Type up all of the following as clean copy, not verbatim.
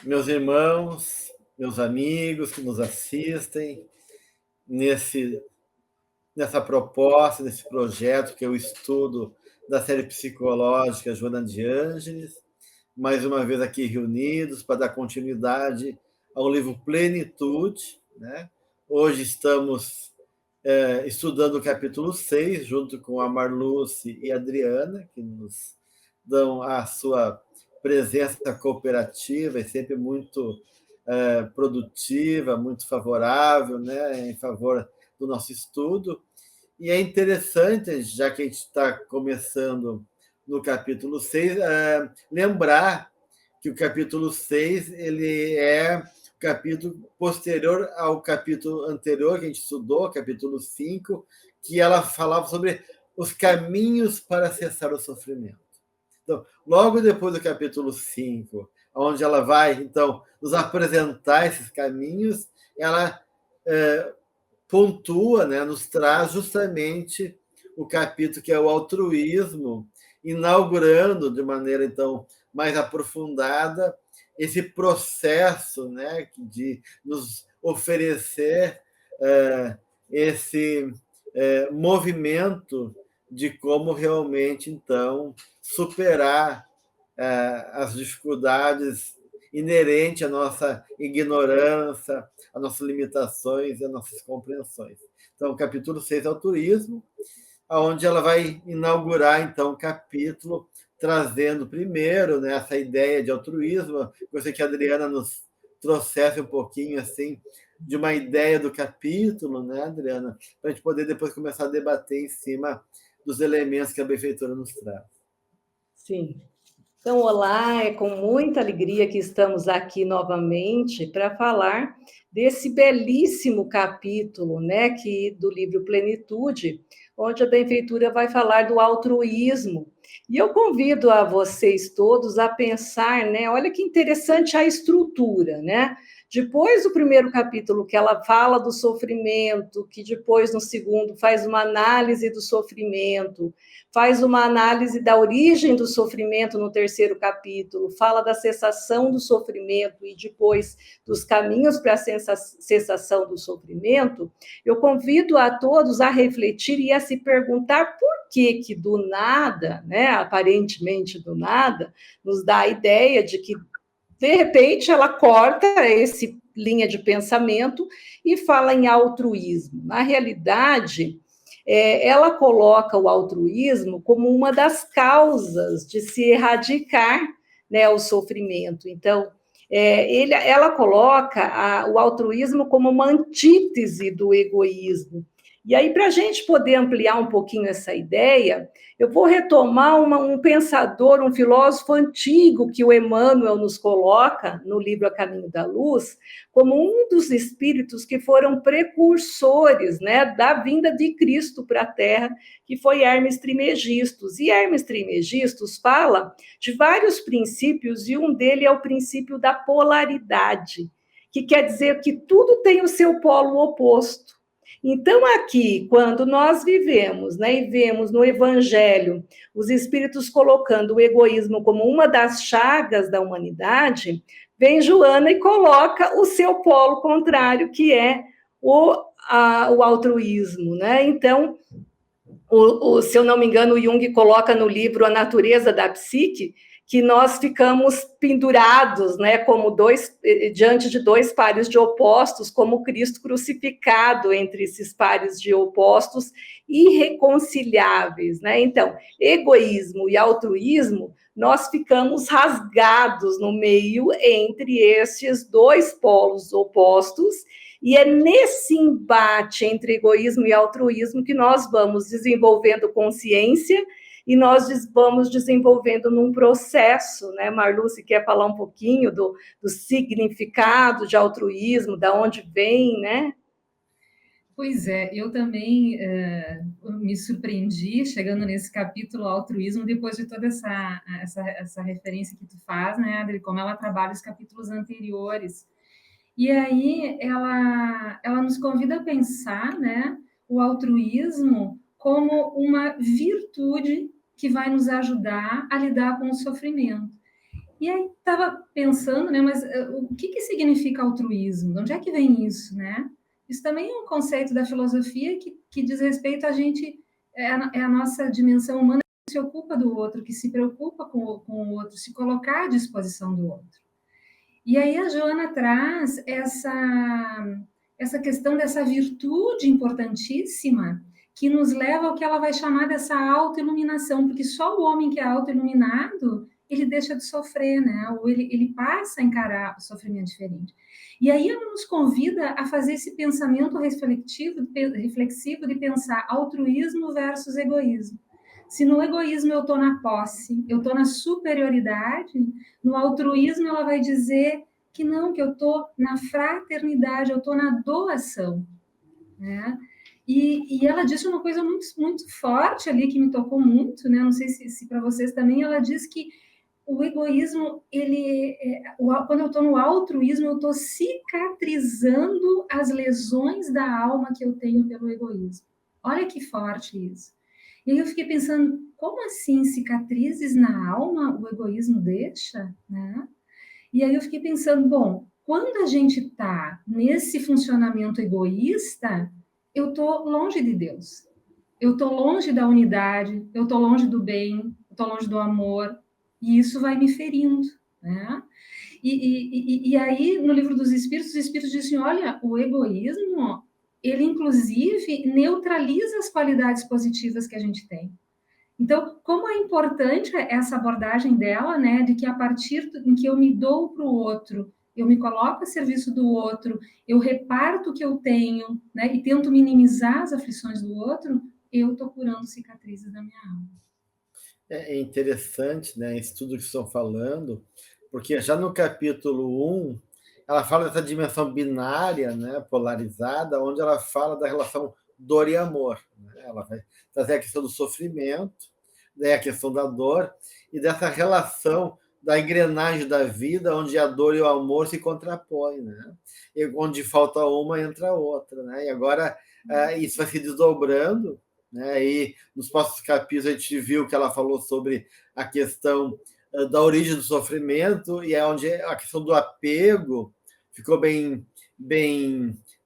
Meus irmãos, meus amigos que nos assistem nessa proposta, nesse projeto que é o estudo da série psicológica Joana de Ângeles, mais uma vez aqui reunidos para dar continuidade ao livro Plenitude, né? Hoje estamos estudando o capítulo 6, junto com a Marluce e a Adriana, que nos dão a sua presença cooperativa e sempre muito produtiva, muito favorável, né, em favor do nosso estudo. E é interessante, já que a gente está começando no capítulo 6, lembrar que o capítulo 6 ele é o capítulo posterior ao capítulo anterior, que a gente estudou, capítulo 5, que ela falava sobre os caminhos para cessar o sofrimento. Então, logo depois do capítulo 5, onde ela vai, então, nos apresentar esses caminhos, ela pontua, né, nos traz justamente o capítulo que é o altruísmo, inaugurando de maneira, então, mais aprofundada esse processo, né, de nos oferecer esse movimento de como realmente, então, superar as dificuldades inerentes à nossa ignorância, às nossas limitações e às nossas compreensões. Então, o capítulo 6 é o turismo, onde ela vai inaugurar, então, o capítulo trazendo primeiro, né, essa ideia de altruísmo. Gostaria que a Adriana nos trouxesse um pouquinho assim de uma ideia do capítulo, né, Adriana, para a gente poder depois começar a debater em cima dos elementos que a benfeitora nos traz. Sim. Então, olá, é com muita alegria que estamos aqui novamente para falar desse belíssimo capítulo, né, do livro Plenitude, onde a benfeitura vai falar do altruísmo. E eu convido a vocês todos a pensar, né, olha que interessante a estrutura, né? Depois do primeiro capítulo, que ela fala do sofrimento, que depois no segundo faz uma análise do sofrimento, faz uma análise da origem do sofrimento no terceiro capítulo, fala da cessação do sofrimento e depois dos caminhos para a cessação do sofrimento, eu convido a todos a refletir e a se perguntar por que do nada, né, aparentemente do nada, nos dá a ideia de que, de repente, ela corta esse linha de pensamento e fala em altruísmo. Na realidade, ela coloca o altruísmo como uma das causas de se erradicar, né, o sofrimento. Então, ela coloca o altruísmo como uma antítese do egoísmo. E aí, para a gente poder ampliar um pouquinho essa ideia, eu vou retomar um pensador, um filósofo antigo que o Emmanuel nos coloca no livro A Caminho da Luz, como um dos espíritos que foram precursores, né, da vinda de Cristo para a Terra, que foi Hermes Trismegistus. E Hermes Trismegistus fala de vários princípios, e um deles é o princípio da polaridade, que quer dizer que tudo tem o seu polo oposto. Então, aqui, quando nós vivemos, né, e vemos no Evangelho os espíritos colocando o egoísmo como uma das chagas da humanidade, vem Joana e coloca o seu polo contrário, que é o altruísmo, né? Então, se eu não me engano, o Jung coloca no livro A Natureza da Psique, que nós ficamos pendurados, né, como diante de dois pares de opostos, como Cristo crucificado entre esses pares de opostos irreconciliáveis, né? Então, egoísmo e altruísmo, nós ficamos rasgados no meio entre esses dois polos opostos, e é nesse embate entre egoísmo e altruísmo que nós vamos desenvolvendo consciência e nós vamos desenvolvendo num processo, né? Marluce quer falar um pouquinho do significado de altruísmo, da onde vem, né? Pois é, eu também me surpreendi chegando nesse capítulo altruísmo, depois de toda essa referência que tu faz, né, Adri, como ela trabalha os capítulos anteriores. E aí ela nos convida a pensar, né, o altruísmo como uma virtude que vai nos ajudar a lidar com o sofrimento. E aí estava pensando, né, mas o que significa altruísmo? De onde é que vem isso, né? Isso também é um conceito da filosofia que diz respeito a gente, é a nossa dimensão humana que se ocupa do outro, que se preocupa com o outro, se colocar à disposição do outro. E aí a Joana traz essa questão dessa virtude importantíssima que nos leva ao que ela vai chamar dessa autoiluminação, porque só o homem que é autoiluminado, ele deixa de sofrer, né? Ou ele passa a encarar o sofrimento diferente. E aí ela nos convida a fazer esse pensamento reflexivo de pensar altruísmo versus egoísmo. Se no egoísmo eu estou na posse, eu estou na superioridade, no altruísmo ela vai dizer que não, que eu estou na fraternidade, eu estou na doação, né? E ela disse uma coisa muito, muito forte ali, que me tocou muito, né? Não sei se para vocês também, ela diz que o egoísmo, quando eu estou no altruísmo, eu estou cicatrizando as lesões da alma que eu tenho pelo egoísmo. Olha que forte isso. E aí eu fiquei pensando, como assim cicatrizes na alma o egoísmo deixa, né? E aí eu fiquei pensando, bom, quando a gente está nesse funcionamento egoísta, eu estou longe de Deus. Eu estou longe da unidade, eu estou longe do bem, eu estou longe do amor, e isso vai me ferindo, né? E aí, no livro dos Espíritos, os Espíritos dizem, olha, o egoísmo, ele inclusive neutraliza as qualidades positivas que a gente tem. Então, como é importante essa abordagem dela, né, de que a partir em que eu me dou para o outro, eu me coloco a serviço do outro, eu reparto o que eu tenho, né, e tento minimizar as aflições do outro, eu estou curando cicatrizes da minha alma. É interessante, né, isso tudo que estão falando, porque já no capítulo 1, ela fala dessa dimensão binária, né, polarizada, onde ela fala da relação dor e amor. Né? Ela vai trazer a questão do sofrimento, né, a questão da dor, e dessa relação da engrenagem da vida, onde a dor e o amor se contrapõem, né? E onde falta uma, entra outra. Né? E agora isso vai se desdobrando, né? E nos próximos capítulos a gente viu que ela falou sobre a questão da origem do sofrimento, e é onde a questão do apego ficou bem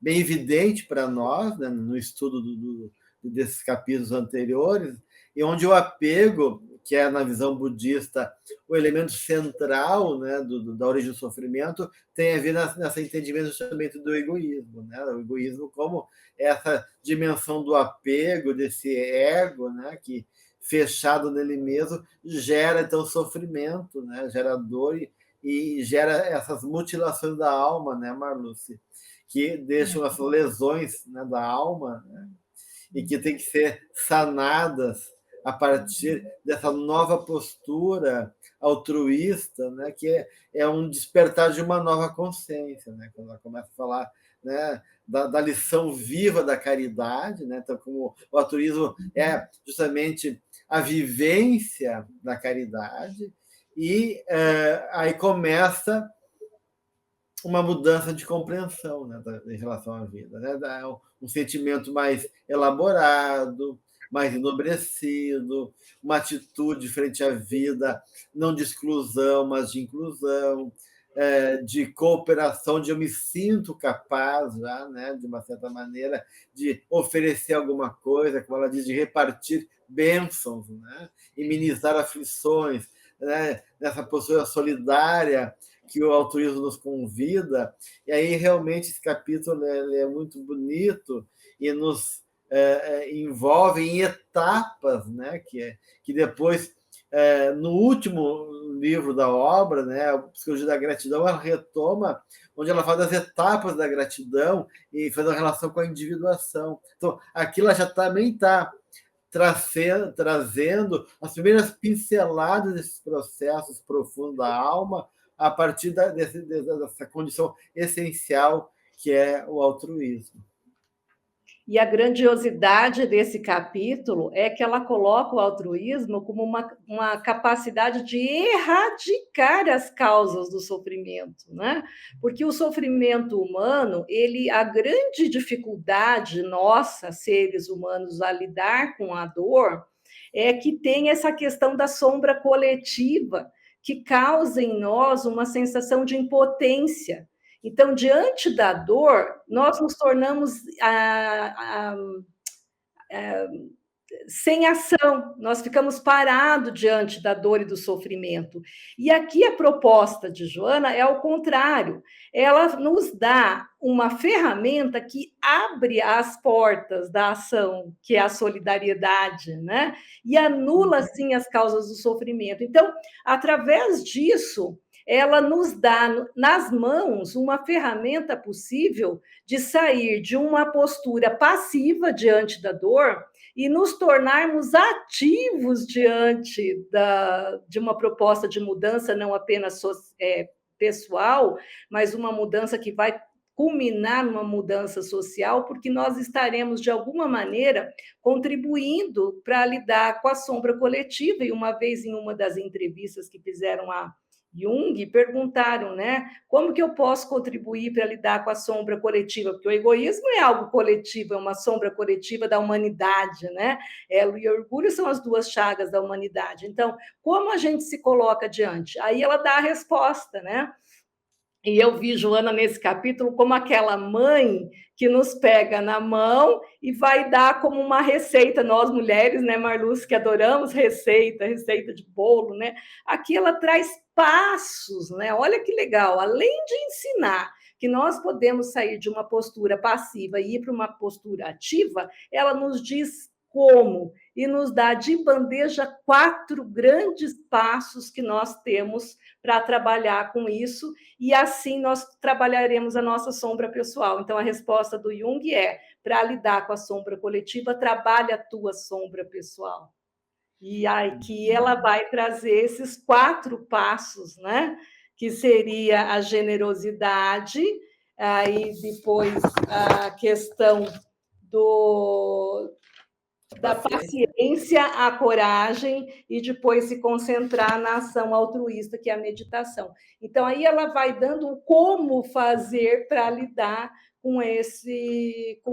evidente para nós, né, no estudo desses capítulos anteriores, e onde o apego, que é na visão budista o elemento central, né, da origem do sofrimento, tem a ver nesse entendimento justamente do egoísmo, né? O egoísmo como essa dimensão do apego, desse ego, né, que fechado nele mesmo, gera então sofrimento, né, gera dor e gera essas mutilações da alma, né, Marluce, que deixam as lesões, né, da alma, né, e que tem que ser sanadas a partir dessa nova postura altruísta, né, que é um despertar de uma nova consciência, né, quando ela começa a falar, né, da lição viva da caridade, né, então como o altruísmo é justamente a vivência da caridade, e aí começa uma mudança de compreensão, né, em relação à vida, né? Um sentimento mais elaborado, mais enobrecido, uma atitude frente à vida, não de exclusão, mas de inclusão, de cooperação, de eu me sinto capaz, já, né, de uma certa maneira, de oferecer alguma coisa, como ela diz, de repartir bênçãos, né, e minimizar aflições, né, nessa postura solidária que o altruísmo nos convida, e aí realmente esse capítulo é muito bonito e nos envolve em etapas, né, que depois, no último livro da obra, né, a Psicologia da Gratidão, ela retoma, onde ela fala das etapas da gratidão e faz uma relação com a individuação. Então, aqui ela já também está trazendo as primeiras pinceladas desses processos profundos da alma, a partir dessa condição essencial que é o altruísmo. E a grandiosidade desse capítulo é que ela coloca o altruísmo como uma capacidade de erradicar as causas do sofrimento, né? Porque o sofrimento humano, a grande dificuldade nossa, seres humanos, a lidar com a dor, é que tem essa questão da sombra coletiva, que causa em nós uma sensação de impotência. Então, diante da dor, nós nos tornamos sem ação, nós ficamos parados diante da dor e do sofrimento. E aqui a proposta de Joana é ao contrário, ela nos dá uma ferramenta que abre as portas da ação, que é a solidariedade, né? E anula, assim, as causas do sofrimento. Então, através disso, ela nos dá nas mãos uma ferramenta possível de sair de uma postura passiva diante da dor e nos tornarmos ativos diante de uma proposta de mudança, não apenas pessoal, mas uma mudança que vai culminar numa mudança social, porque nós estaremos, de alguma maneira, contribuindo para lidar com a sombra coletiva. E uma vez, em uma das entrevistas que fizeram a Jung, perguntaram, né, como que eu posso contribuir para lidar com a sombra coletiva? Porque o egoísmo é algo coletivo, é uma sombra coletiva da humanidade, né? Elo e orgulho são as duas chagas da humanidade. Então, como a gente se coloca diante? Aí ela dá a resposta, né? E eu vi Joana nesse capítulo como aquela mãe que nos pega na mão e vai dar como uma receita, nós mulheres, né, Marluce, que adoramos receita de bolo, né? Aqui ela traz passos, né? Olha que legal, além de ensinar que nós podemos sair de uma postura passiva e ir para uma postura ativa, ela nos diz como e nos dá de bandeja 4 grandes passos que nós temos para trabalhar com isso, e assim nós trabalharemos a nossa sombra pessoal. Então, a resposta do Jung é, para lidar com a sombra coletiva, trabalha a tua sombra pessoal. E aqui ela vai trazer esses 4 passos, né? Que seria a generosidade, aí depois a questão da paciência, a coragem e depois se concentrar na ação altruísta, que é a meditação. Então, aí ela vai dando como fazer para lidar com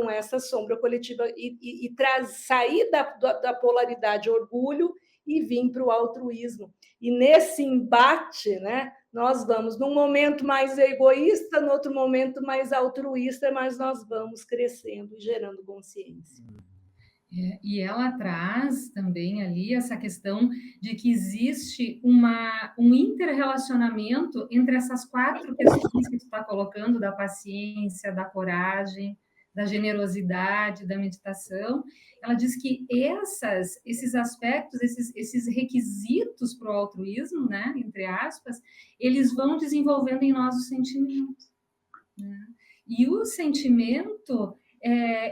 essa sombra coletiva e sair da polaridade orgulho e vir para o altruísmo. E nesse embate, né, nós vamos, num momento mais egoísta, no outro momento mais altruísta, mas nós vamos crescendo e gerando consciência. E ela traz também ali essa questão de que existe um interrelacionamento entre essas 4 questões que tu está colocando, da paciência, da coragem, da generosidade, da meditação. Ela diz que esses aspectos, esses requisitos para o altruísmo, né, entre aspas, eles vão desenvolvendo em nós o sentimento, né? E o sentimento...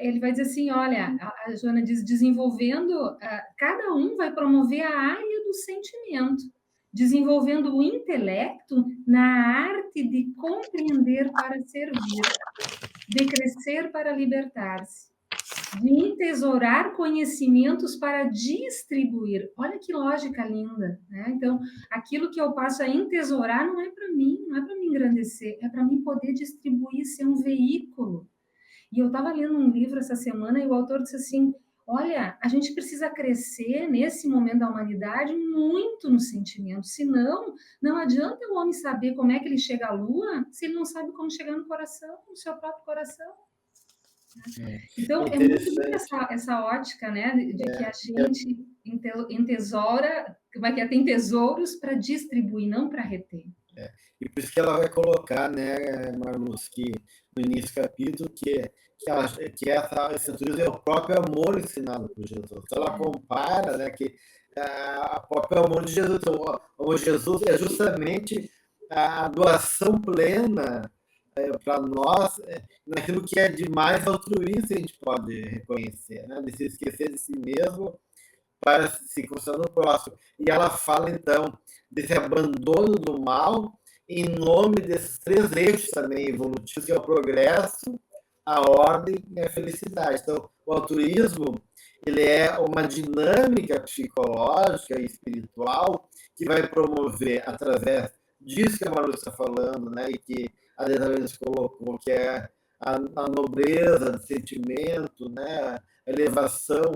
ele vai dizer assim, olha, a Joana diz, desenvolvendo, cada um vai promover a área do sentimento, desenvolvendo o intelecto na arte de compreender para servir, de crescer para libertar-se, de entesourar conhecimentos para distribuir. Olha que lógica linda, né? Então, aquilo que eu passo a entesourar não é para mim, não é para me engrandecer, é para mim poder distribuir, ser um veículo. E eu estava lendo um livro essa semana e o autor disse assim, olha, a gente precisa crescer nesse momento da humanidade muito no sentimento, senão não adianta o homem saber como é que ele chega à Lua se ele não sabe como chegar no coração, no seu próprio coração. Então, é muito essa ótica, né, de que a gente entesoura, tem tesouros para distribuir, não para reter. E por isso que ela vai colocar, né, Marluz, que no início do capítulo, que esse turismo é o próprio amor ensinado por Jesus. Ela compara, né, que o próprio amor de Jesus. Então, o amor de Jesus é justamente a doação plena para nós, naquilo que é de mais altruísta a gente pode reconhecer, né, de se esquecer de si mesmo para se concentrar no próximo. E ela fala, então, desse abandono do mal em nome desses 3 eixos também evolutivos, que é o progresso, a ordem e a felicidade. Então, o altruísmo, ele é uma dinâmica psicológica e espiritual que vai promover, através disso que a Maru está falando, né, e que a Adriana colocou, que é a nobreza do sentimento, né, a elevação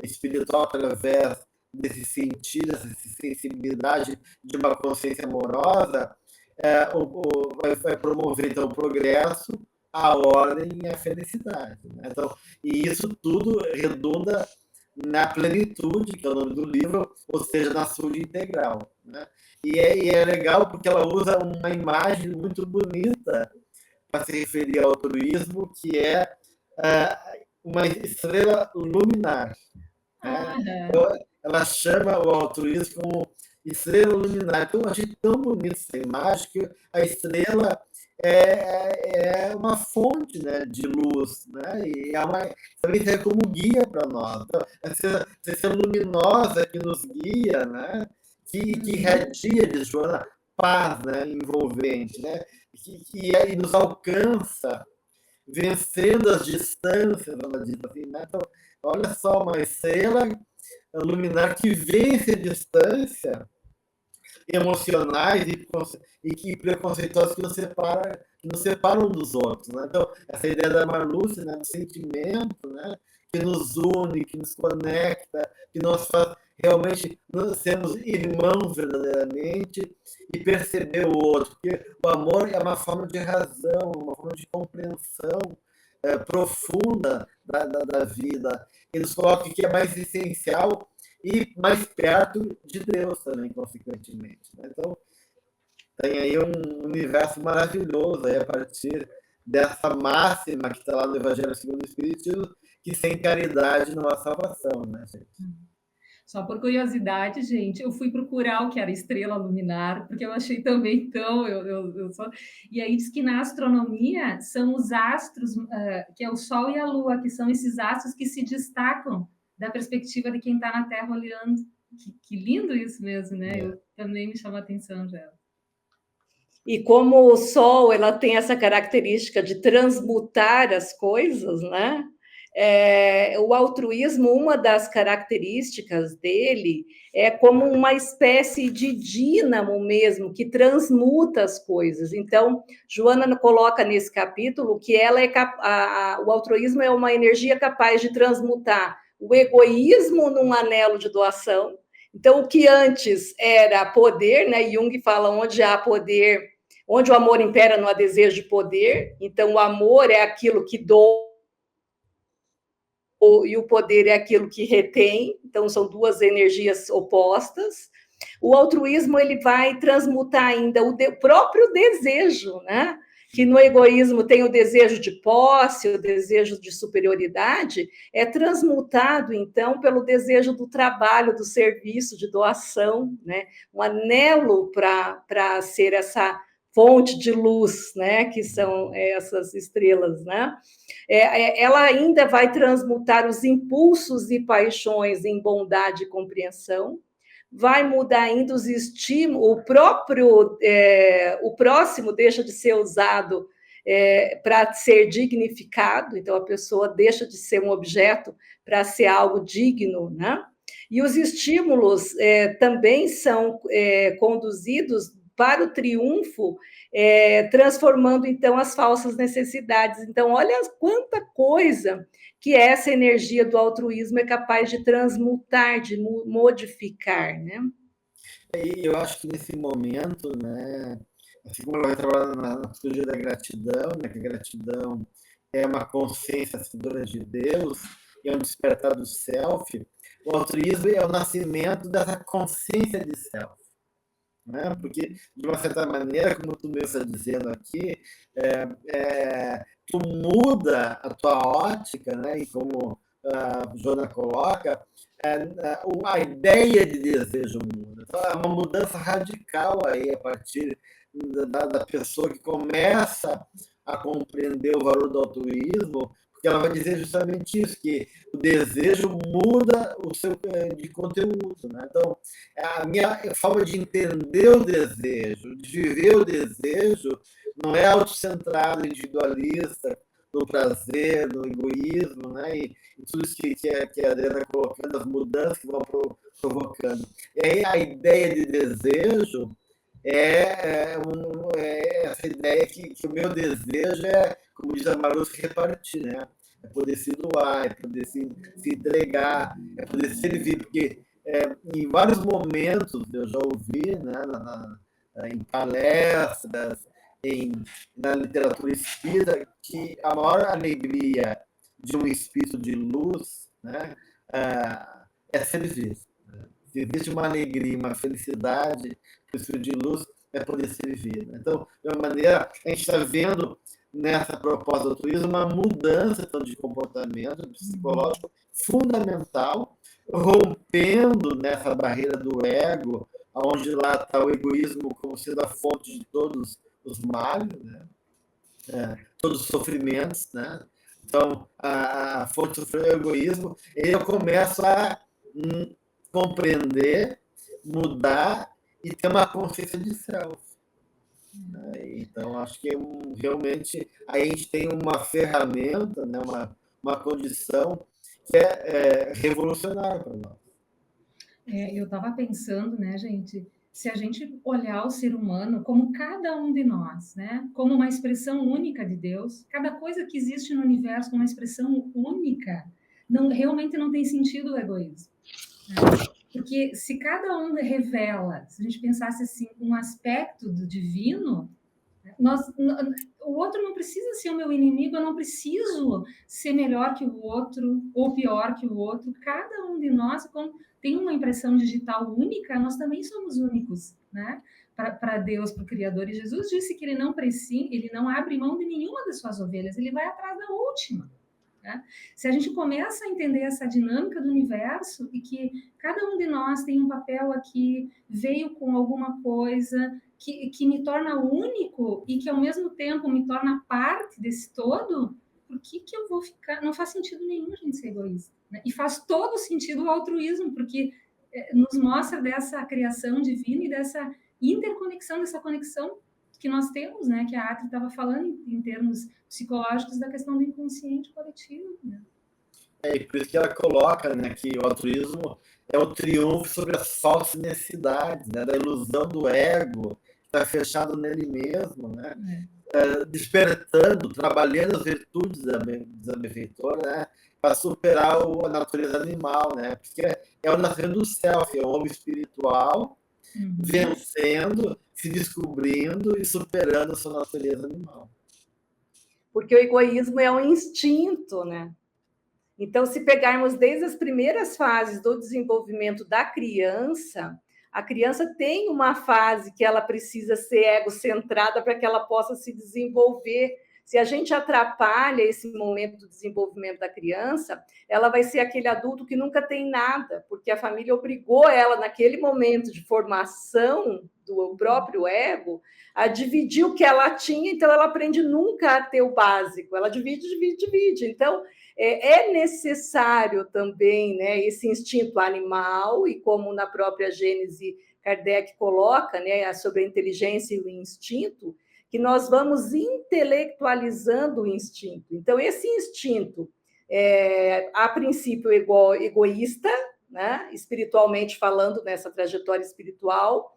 espiritual através desse sentir, dessa sensibilidade de uma consciência amorosa, vai promover, então, o progresso, a ordem e a felicidade. Né? Então, e isso tudo redunda na plenitude, que é o nome do livro, ou seja, na saúde integral. Né? E é legal porque ela usa uma imagem muito bonita para se referir ao altruísmo, que é uma estrela luminar. Né? Então, ela chama o altruísmo como estrela luminar. Então, eu achei tão bonita essa imagem que a estrela é uma fonte, né, de luz, né? E também serve como guia para nós. Então, essa estrela luminosa que nos guia, né? Que irradia, diz Joana, paz, né, envolvente, né? Que nos alcança, vencendo as distâncias, ela diz assim, né? Então, olha só, uma estrela luminar que vence a distância emocionais e que preconceituosas que nos separam dos outros. Né? Então, essa ideia da Marluce, né, do sentimento, né, que nos une, que nos conecta, que nos faz realmente sermos irmãos verdadeiramente e perceber o outro. Porque o amor é uma forma de razão, uma forma de compreensão profunda da vida. Ele nos coloca que é mais essencial e mais perto de Deus também, consequentemente. Então, tem aí um universo maravilhoso aí a partir dessa máxima que está lá no Evangelho segundo o Espiritismo, que sem caridade não há salvação, né, gente? Só por curiosidade, gente, eu fui procurar o que era estrela luminar, porque eu achei também tão... E aí diz que na astronomia são os astros, que é o Sol e a Lua, que são esses astros que se destacam da perspectiva de quem está na Terra olhando. Que lindo isso mesmo, né? Eu também me chama a atenção, já. E como o Sol, ela tem essa característica de transmutar as coisas, né? O altruísmo, uma das características dele é como uma espécie de dínamo mesmo, que transmuta as coisas. Então, Joana coloca nesse capítulo que o altruísmo é uma energia capaz de transmutar o egoísmo num anelo de doação. Então, o que antes era poder, né? Jung fala onde há poder, onde o amor impera, não há desejo de poder. Então, o amor é aquilo que doa e o poder é aquilo que retém. Então, são duas energias opostas. O altruísmo ele vai transmutar ainda o próprio desejo, né? Que no egoísmo tem o desejo de posse, o desejo de superioridade, é transmutado, então, pelo desejo do trabalho, do serviço, de doação, né? Um anelo para ser essa fonte de luz, né? Que são essas estrelas, né? Ela ainda vai transmutar os impulsos e paixões em bondade e compreensão, vai mudar ainda os estímulos, o próximo deixa de ser usado para ser dignificado, então a pessoa deixa de ser um objeto para ser algo digno, né? E os estímulos também são conduzidos para o triunfo, transformando então as falsas necessidades. Então, olha quanta coisa que essa energia do altruísmo é capaz de transmutar, de modificar, né? E eu acho que nesse momento, né, assim como ela vai trabalhar na psicologia da gratidão, né, que a gratidão é uma consciência seguidora de Deus, é um despertar do self, o altruísmo é o nascimento dessa consciência de self. Né? Porque, de uma certa maneira, como tu mesmo está dizendo aqui, tu muda a tua ótica, né? E como a Joana coloca, a ideia de desejo muda. Então, é uma mudança radical aí a partir da pessoa que começa a compreender o valor do altruísmo, porque ela vai dizer justamente isso, que o desejo muda o seu de conteúdo. Né? Então, a minha forma de entender o desejo, de viver o desejo, não é autocentrado, individualista, no prazer, no egoísmo, né? E tudo isso que a Adriana está colocando, as mudanças que vão provocando. E aí a ideia de desejo essa ideia que o meu desejo como diz a Maru, se repartir, né? É poder se doar, é poder se entregar, é poder servir, porque em vários momentos eu já ouvi, né, em palestras, na literatura espírita, que a maior alegria de um espírito de luz, né, é servir. Se existe uma alegria, uma felicidade para o espírito de luz, é poder servir. Então, de uma maneira, a gente está vendo nessa proposta do altruísmo uma mudança então, de comportamento psicológico fundamental, rompendo nessa barreira do ego, onde lá está o egoísmo como sendo a fonte de todos os males, né? Todos os sofrimentos. Né? Então, a fonte do sofrimento é o egoísmo, e eu começo a compreender, mudar e ter uma consciência de self. Então, acho que realmente aí a gente tem uma ferramenta, né, uma condição que é revolucionária para nós. Eu estava pensando, né, gente, se a gente olhar o ser humano como cada um de nós, né, como uma expressão única de Deus, cada coisa que existe no universo como uma expressão única, realmente não tem sentido o egoísmo. Né? Porque se cada um revela, se a gente pensasse assim, um aspecto do divino, o outro não precisa ser o meu inimigo, eu não preciso ser melhor que o outro ou pior que o outro. Cada um de nós, como tem uma impressão digital única, nós também somos únicos, né? Para Deus, para o Criador. E Jesus disse que ele não abre mão de nenhuma das suas ovelhas, ele vai atrás da última. Né? Se a gente começa a entender essa dinâmica do universo e que cada um de nós tem um papel aqui, veio com alguma coisa que me torna único e que ao mesmo tempo me torna parte desse todo, por que eu vou ficar? Não faz sentido nenhum a gente ser egoísta. Né? E faz todo sentido o altruísmo, porque nos mostra dessa criação divina e dessa interconexão, dessa conexão que nós temos, né, que a Atri estava falando em termos psicológicos da questão do inconsciente coletivo. Né? E por isso que ela coloca, né, que o altruísmo é o triunfo sobre as falsas necessidades, né, da ilusão do ego, que está fechado nele mesmo, né, despertando, trabalhando as virtudes da benfeitora, né, para superar a natureza animal, né, porque é o nascimento do self, é o homem espiritual vencendo, se descobrindo e superando a sua natureza animal. Porque o egoísmo é um instinto, né? Então, se pegarmos desde as primeiras fases do desenvolvimento da criança, a criança tem uma fase que ela precisa ser egocentrada para que ela possa se desenvolver. Se a gente atrapalha esse momento do desenvolvimento da criança, ela vai ser aquele adulto que nunca tem nada, porque a família obrigou ela, naquele momento de formação do próprio ego, a dividir o que ela tinha, então ela aprende nunca a ter o básico, ela divide. Então, é necessário também, né, esse instinto animal, e como na própria Gênese Kardec coloca, né, sobre a inteligência e o instinto, que nós vamos intelectualizando o instinto. Então, esse instinto, a princípio, egoísta, né, espiritualmente falando, nessa trajetória espiritual,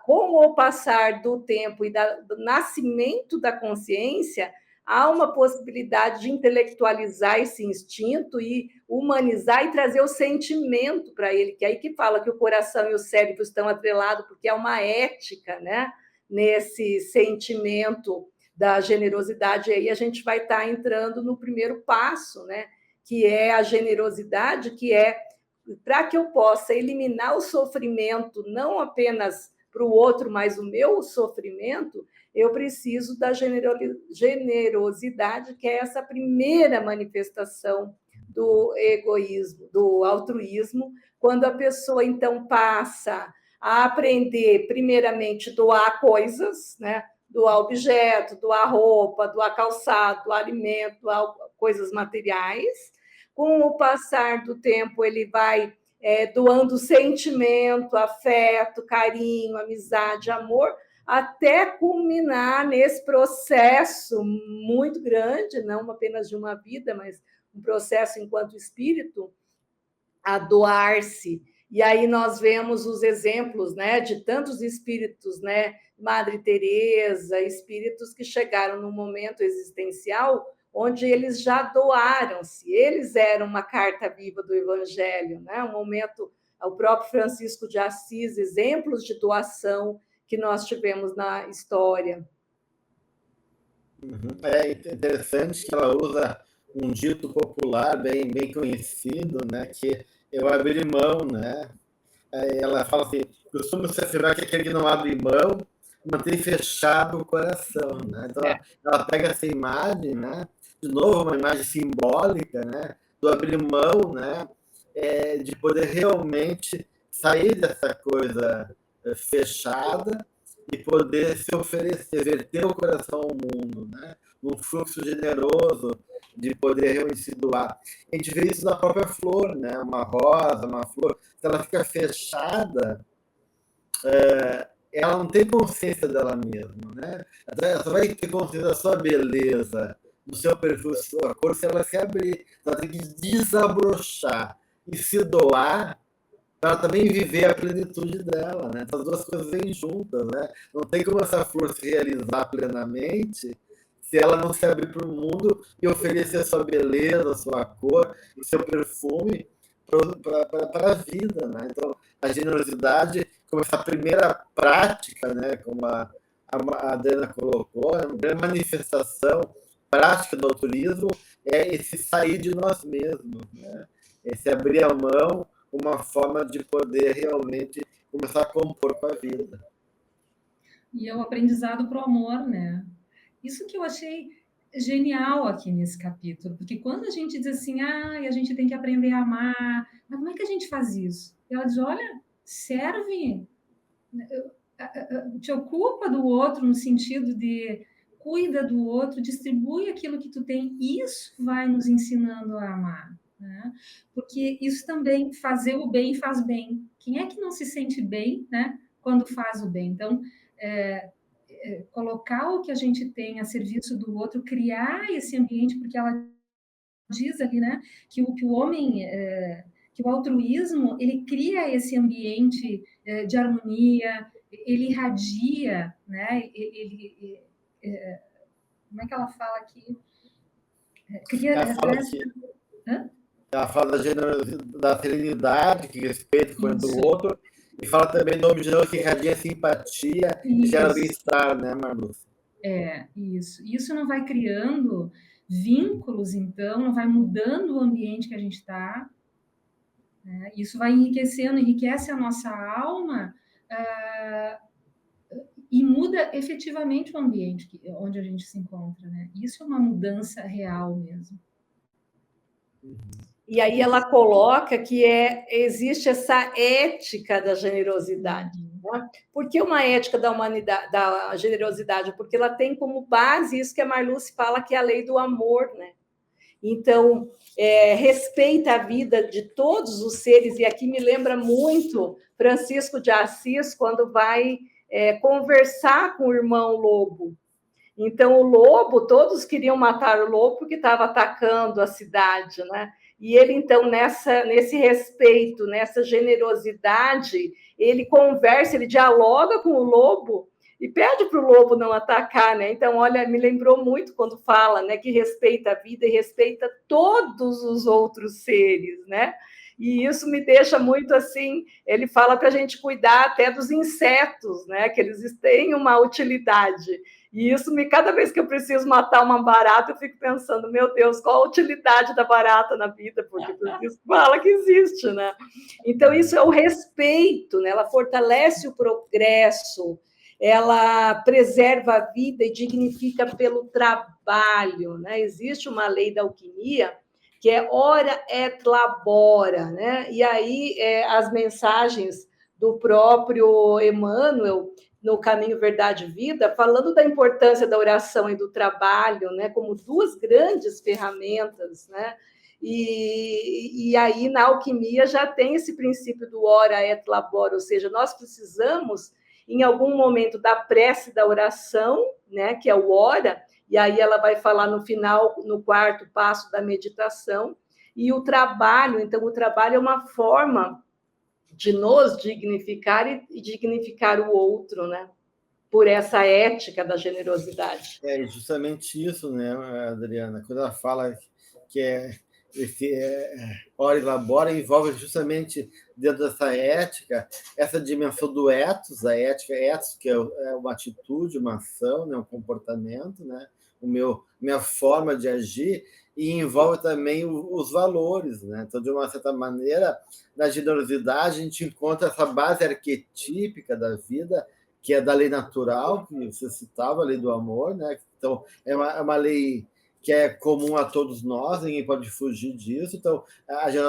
com o passar do tempo e do nascimento da consciência, há uma possibilidade de intelectualizar esse instinto e humanizar e trazer o sentimento para ele, que é aí que fala que o coração e o cérebro estão atrelados, porque é uma ética, né? Nesse sentimento da generosidade. E aí a gente vai estar entrando no primeiro passo, né? Que é a generosidade, que é para que eu possa eliminar o sofrimento, não apenas para o outro, mas o meu sofrimento, eu preciso da generosidade, que é essa primeira manifestação do egoísmo, do altruísmo, quando a pessoa, então, passa a aprender, primeiramente, doar coisas, né? Doar objeto, doar roupa, doar calçado, doar alimento, doar coisas materiais. Com o passar do tempo, ele vai doando sentimento, afeto, carinho, amizade, amor, até culminar nesse processo muito grande, não apenas de uma vida, mas um processo enquanto espírito, a doar-se. E aí nós vemos os exemplos, né, de tantos espíritos, né, Madre Teresa, espíritos que chegaram num momento existencial onde eles já doaram-se, eles eram uma carta viva do Evangelho, né? Um momento ao próprio Francisco de Assis, exemplos de doação que nós tivemos na história. É interessante que ela usa um dito popular bem conhecido, né, que eu abri mão, né? Ela fala assim, costuma-se afirmar que aquele que não abre mão mantém fechado o coração, né? Então, ela pega essa imagem, né? De novo, uma imagem simbólica, né? Do abrir mão, né? De poder realmente sair dessa coisa fechada e poder se oferecer, verter o coração ao mundo, né? Num fluxo generoso de poder realmente se doar. A gente vê isso na própria flor, né? Uma rosa, uma flor, se ela fica fechada, ela não tem consciência dela mesma, né? Ela só vai ter consciência da sua beleza, do seu perfil, da sua cor, se ela se abrir. Ela tem que desabrochar e se doar para também viver a plenitude dela, né? Então, as duas coisas vêm juntas, né? Não tem como essa flor se realizar plenamente se ela não se abrir para o mundo e oferecer a sua beleza, a sua cor, o seu perfume para a vida, né? Então, a generosidade, como essa primeira prática, né? Como a Adriana colocou, a primeira manifestação prática do altruísmo é esse sair de nós mesmos, né? Esse abrir a mão, uma forma de poder realmente começar a compor com a vida. E é o aprendizado para o amor, né? Isso que eu achei genial aqui nesse capítulo, porque quando a gente diz assim, a gente tem que aprender a amar, mas como é que a gente faz isso? E ela diz, olha, serve, te ocupa do outro no sentido de cuida do outro, distribui aquilo que tu tem, isso vai nos ensinando a amar. Né? Porque isso também, fazer o bem faz bem. Quem é que não se sente bem, né, quando faz o bem? Então, colocar o que a gente tem a serviço do outro, criar esse ambiente, porque ela diz ali, né, que o homem, que o altruísmo, ele cria esse ambiente de harmonia, ele irradia, né, como é que ela fala aqui? Cria... Ela fala da generosidade, da serenidade, que respeita o do outro, e fala também do homem generoso que irradia simpatia e gera bem-estar, né, Marluce? Isso. Isso não vai criando vínculos, então, não vai mudando o ambiente que a gente está. Né? Isso vai enriquecendo, enriquece a nossa alma e muda efetivamente o ambiente onde a gente se encontra. Né? Isso é uma mudança real mesmo. E aí ela coloca que existe essa ética da generosidade. Né? Por que uma ética da humanidade, da generosidade? Porque ela tem como base isso que a Marluce fala, que é a lei do amor, né? Então, respeita a vida de todos os seres, e aqui me lembra muito Francisco de Assis, quando vai conversar com o irmão lobo. Então, o lobo, todos queriam matar o lobo porque estava atacando a cidade, né? E ele, então, nesse respeito, nessa generosidade, ele conversa, ele dialoga com o lobo e pede para o lobo não atacar, né? Então, olha, me lembrou muito quando fala, né, que respeita a vida e respeita todos os outros seres, né? E isso me deixa muito assim, ele fala para a gente cuidar até dos insetos, né? Que eles têm uma utilidade. E isso, cada vez que eu preciso matar uma barata, eu fico pensando, meu Deus, qual a utilidade da barata na vida? Porque isso fala que existe, né? Então, isso é o respeito, né? Ela fortalece o progresso, ela preserva a vida e dignifica pelo trabalho, né? Existe uma lei da alquimia que é ora et labora, né? E aí as mensagens do próprio Emmanuel no Caminho Verdade e Vida, falando da importância da oração e do trabalho, né, como duas grandes ferramentas, né? E aí na alquimia já tem esse princípio do ora et labora, ou seja, nós precisamos em algum momento da prece e da oração, né, que é o ora, e aí ela vai falar no final, no quarto passo da meditação, e o trabalho, então o trabalho é uma forma de nos dignificar e dignificar o outro, né? Por essa ética da generosidade. É justamente isso, né, Adriana? Quando ela fala que esse ora e labora, envolve justamente dentro dessa ética essa dimensão do ethos, a ética, ethos, que é uma atitude, uma ação, né, um comportamento, né, minha forma de agir, e envolve também os valores, né? Então, de uma certa maneira, na generosidade a gente encontra essa base arquetípica da vida, que é da lei natural, que você citava, a lei do amor, né? Então, é uma lei que é comum a todos nós, ninguém pode fugir disso. Então, a gente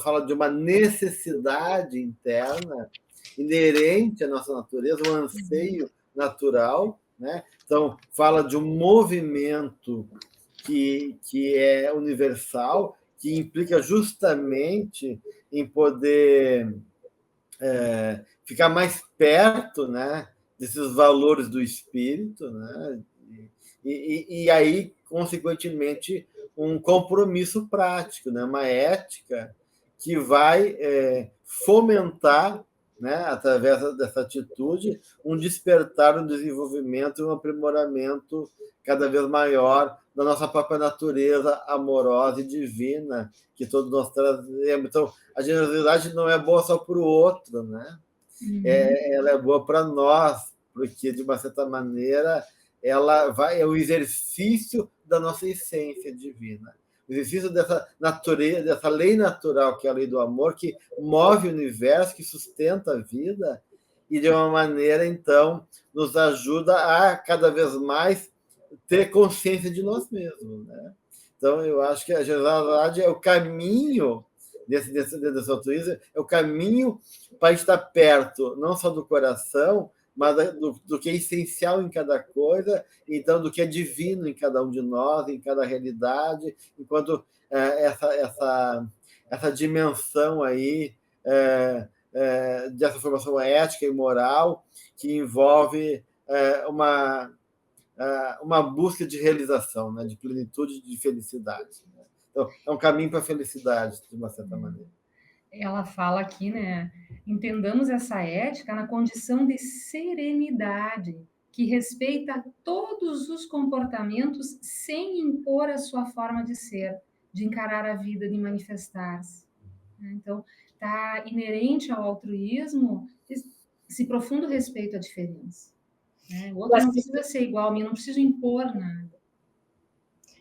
fala de uma necessidade interna inerente à nossa natureza, um anseio natural, né? Então, fala de um movimento que é universal, que implica justamente em poder ficar mais perto, né, desses valores do espírito, né? E aí, consequentemente, um compromisso prático, né? Uma ética que vai fomentar, né, através dessa atitude, um despertar, um desenvolvimento e um aprimoramento cada vez maior da nossa própria natureza amorosa e divina que todos nós trazemos. Então, a generosidade não é boa só para o outro, né? Ela é boa para nós, porque, de uma certa maneira, é o exercício da nossa essência divina. O exercício dessa natureza, dessa lei natural, que é a lei do amor, que move o universo, que sustenta a vida, e, de uma maneira, então, nos ajuda a, cada vez mais, ter consciência de nós mesmos, né? Então, eu acho que a generosidade é o caminho desse altruísmo, é o caminho para estar perto, não só do coração, mas do que é essencial em cada coisa, então, do que é divino em cada um de nós, em cada realidade, enquanto essa dimensão aí dessa formação ética e moral que envolve uma busca de realização, né, de plenitude, de felicidade. Né? Então, é um caminho para a felicidade, de uma certa maneira. Ela fala aqui, né? Entendamos essa ética na condição de serenidade, que respeita todos os comportamentos sem impor a sua forma de ser, de encarar a vida, de manifestar-se. Então, está inerente ao altruísmo esse profundo respeito à diferença. Né? O outro não precisa ser igual a mim, eu não preciso impor nada.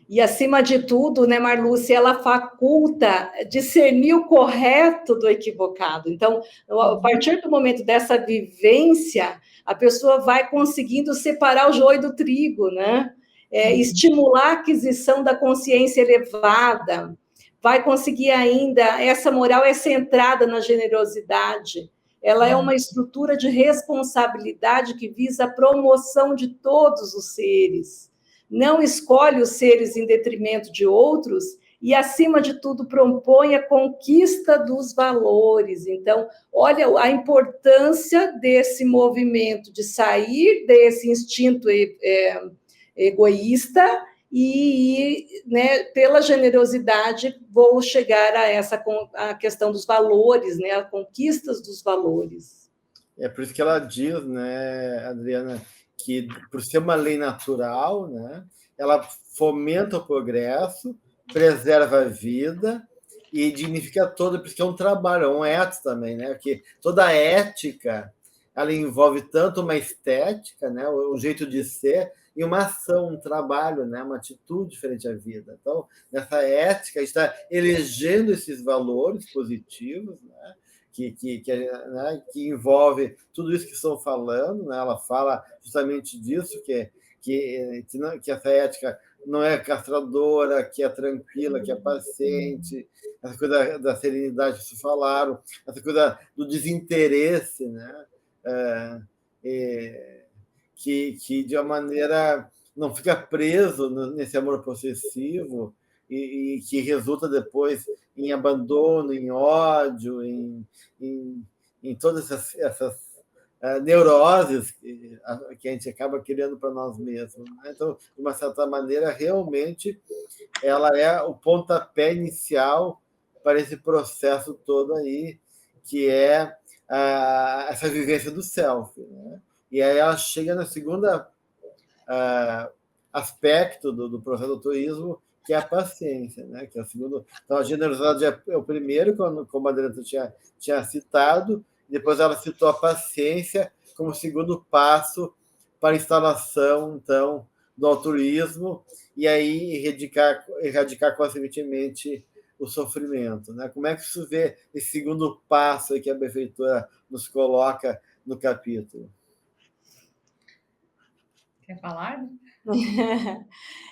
E, acima de tudo, né, Marlúcia, ela faculta discernir o correto do equivocado. Então, a partir do momento dessa vivência, a pessoa vai conseguindo separar o joio do trigo, né? Estimular a aquisição da consciência elevada, vai conseguir ainda, essa moral é centrada na generosidade, ela é uma estrutura de responsabilidade que visa a promoção de todos os seres, não escolhe os seres em detrimento de outros e, acima de tudo, propõe a conquista dos valores. Então, olha a importância desse movimento de sair desse instinto egoísta e, né, pela generosidade, vou chegar a questão dos valores, né, a conquistas dos valores. É por isso que ela diz, né, Adriana, que, por ser uma lei natural, né, ela fomenta o progresso, preserva a vida e dignifica toda, porque é um trabalho, é um ethos também, né? Porque toda a ética, ela envolve tanto uma estética, né, o jeito de ser, e uma ação, um trabalho, né, uma atitude frente à vida. Então, nessa ética, está elegendo esses valores positivos, né? Né, que envolve tudo isso que estão falando, né? Ela fala justamente disso, que essa ética não é castradora, que é tranquila, que é paciente, essa coisa da serenidade que vocês falaram, essa coisa do desinteresse, né? Que de uma maneira não fica preso nesse amor possessivo, e que resulta depois em abandono, em ódio, em todas essas neuroses que a gente acaba criando para nós mesmos. Né? Então, de uma certa maneira, realmente, ela é o pontapé inicial para esse processo todo aí, que é essa vivência do self. Né? E aí ela chega na segunda aspecto do processo do altruísmo, que é a paciência, né? Que é o segundo. Então, a generosidade é o primeiro, como a Adriana tinha citado, depois ela citou a paciência como segundo passo para a instalação, então, do altruísmo, e aí erradicar consequentemente o sofrimento, né? Como é que isso vê esse segundo passo aí que a benfeitora nos coloca no capítulo? Quer falar?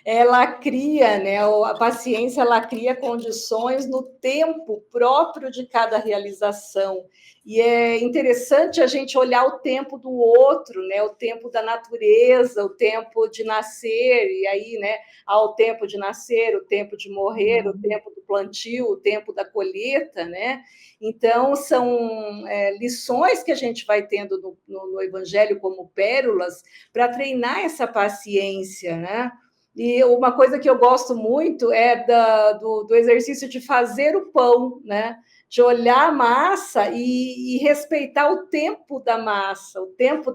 Ela cria, né, a paciência, ela cria condições no tempo próprio de cada realização. E é interessante a gente olhar o tempo do outro, né, o tempo da natureza, o tempo de nascer, e aí, né, há o tempo de nascer, o tempo de morrer, o tempo do plantio, o tempo da colheita, né? Então, são lições que a gente vai tendo no Evangelho como pérolas para treinar essa paciência, né? E uma coisa que eu gosto muito é do exercício de fazer o pão, né? De olhar a massa e respeitar o tempo da massa, o tempo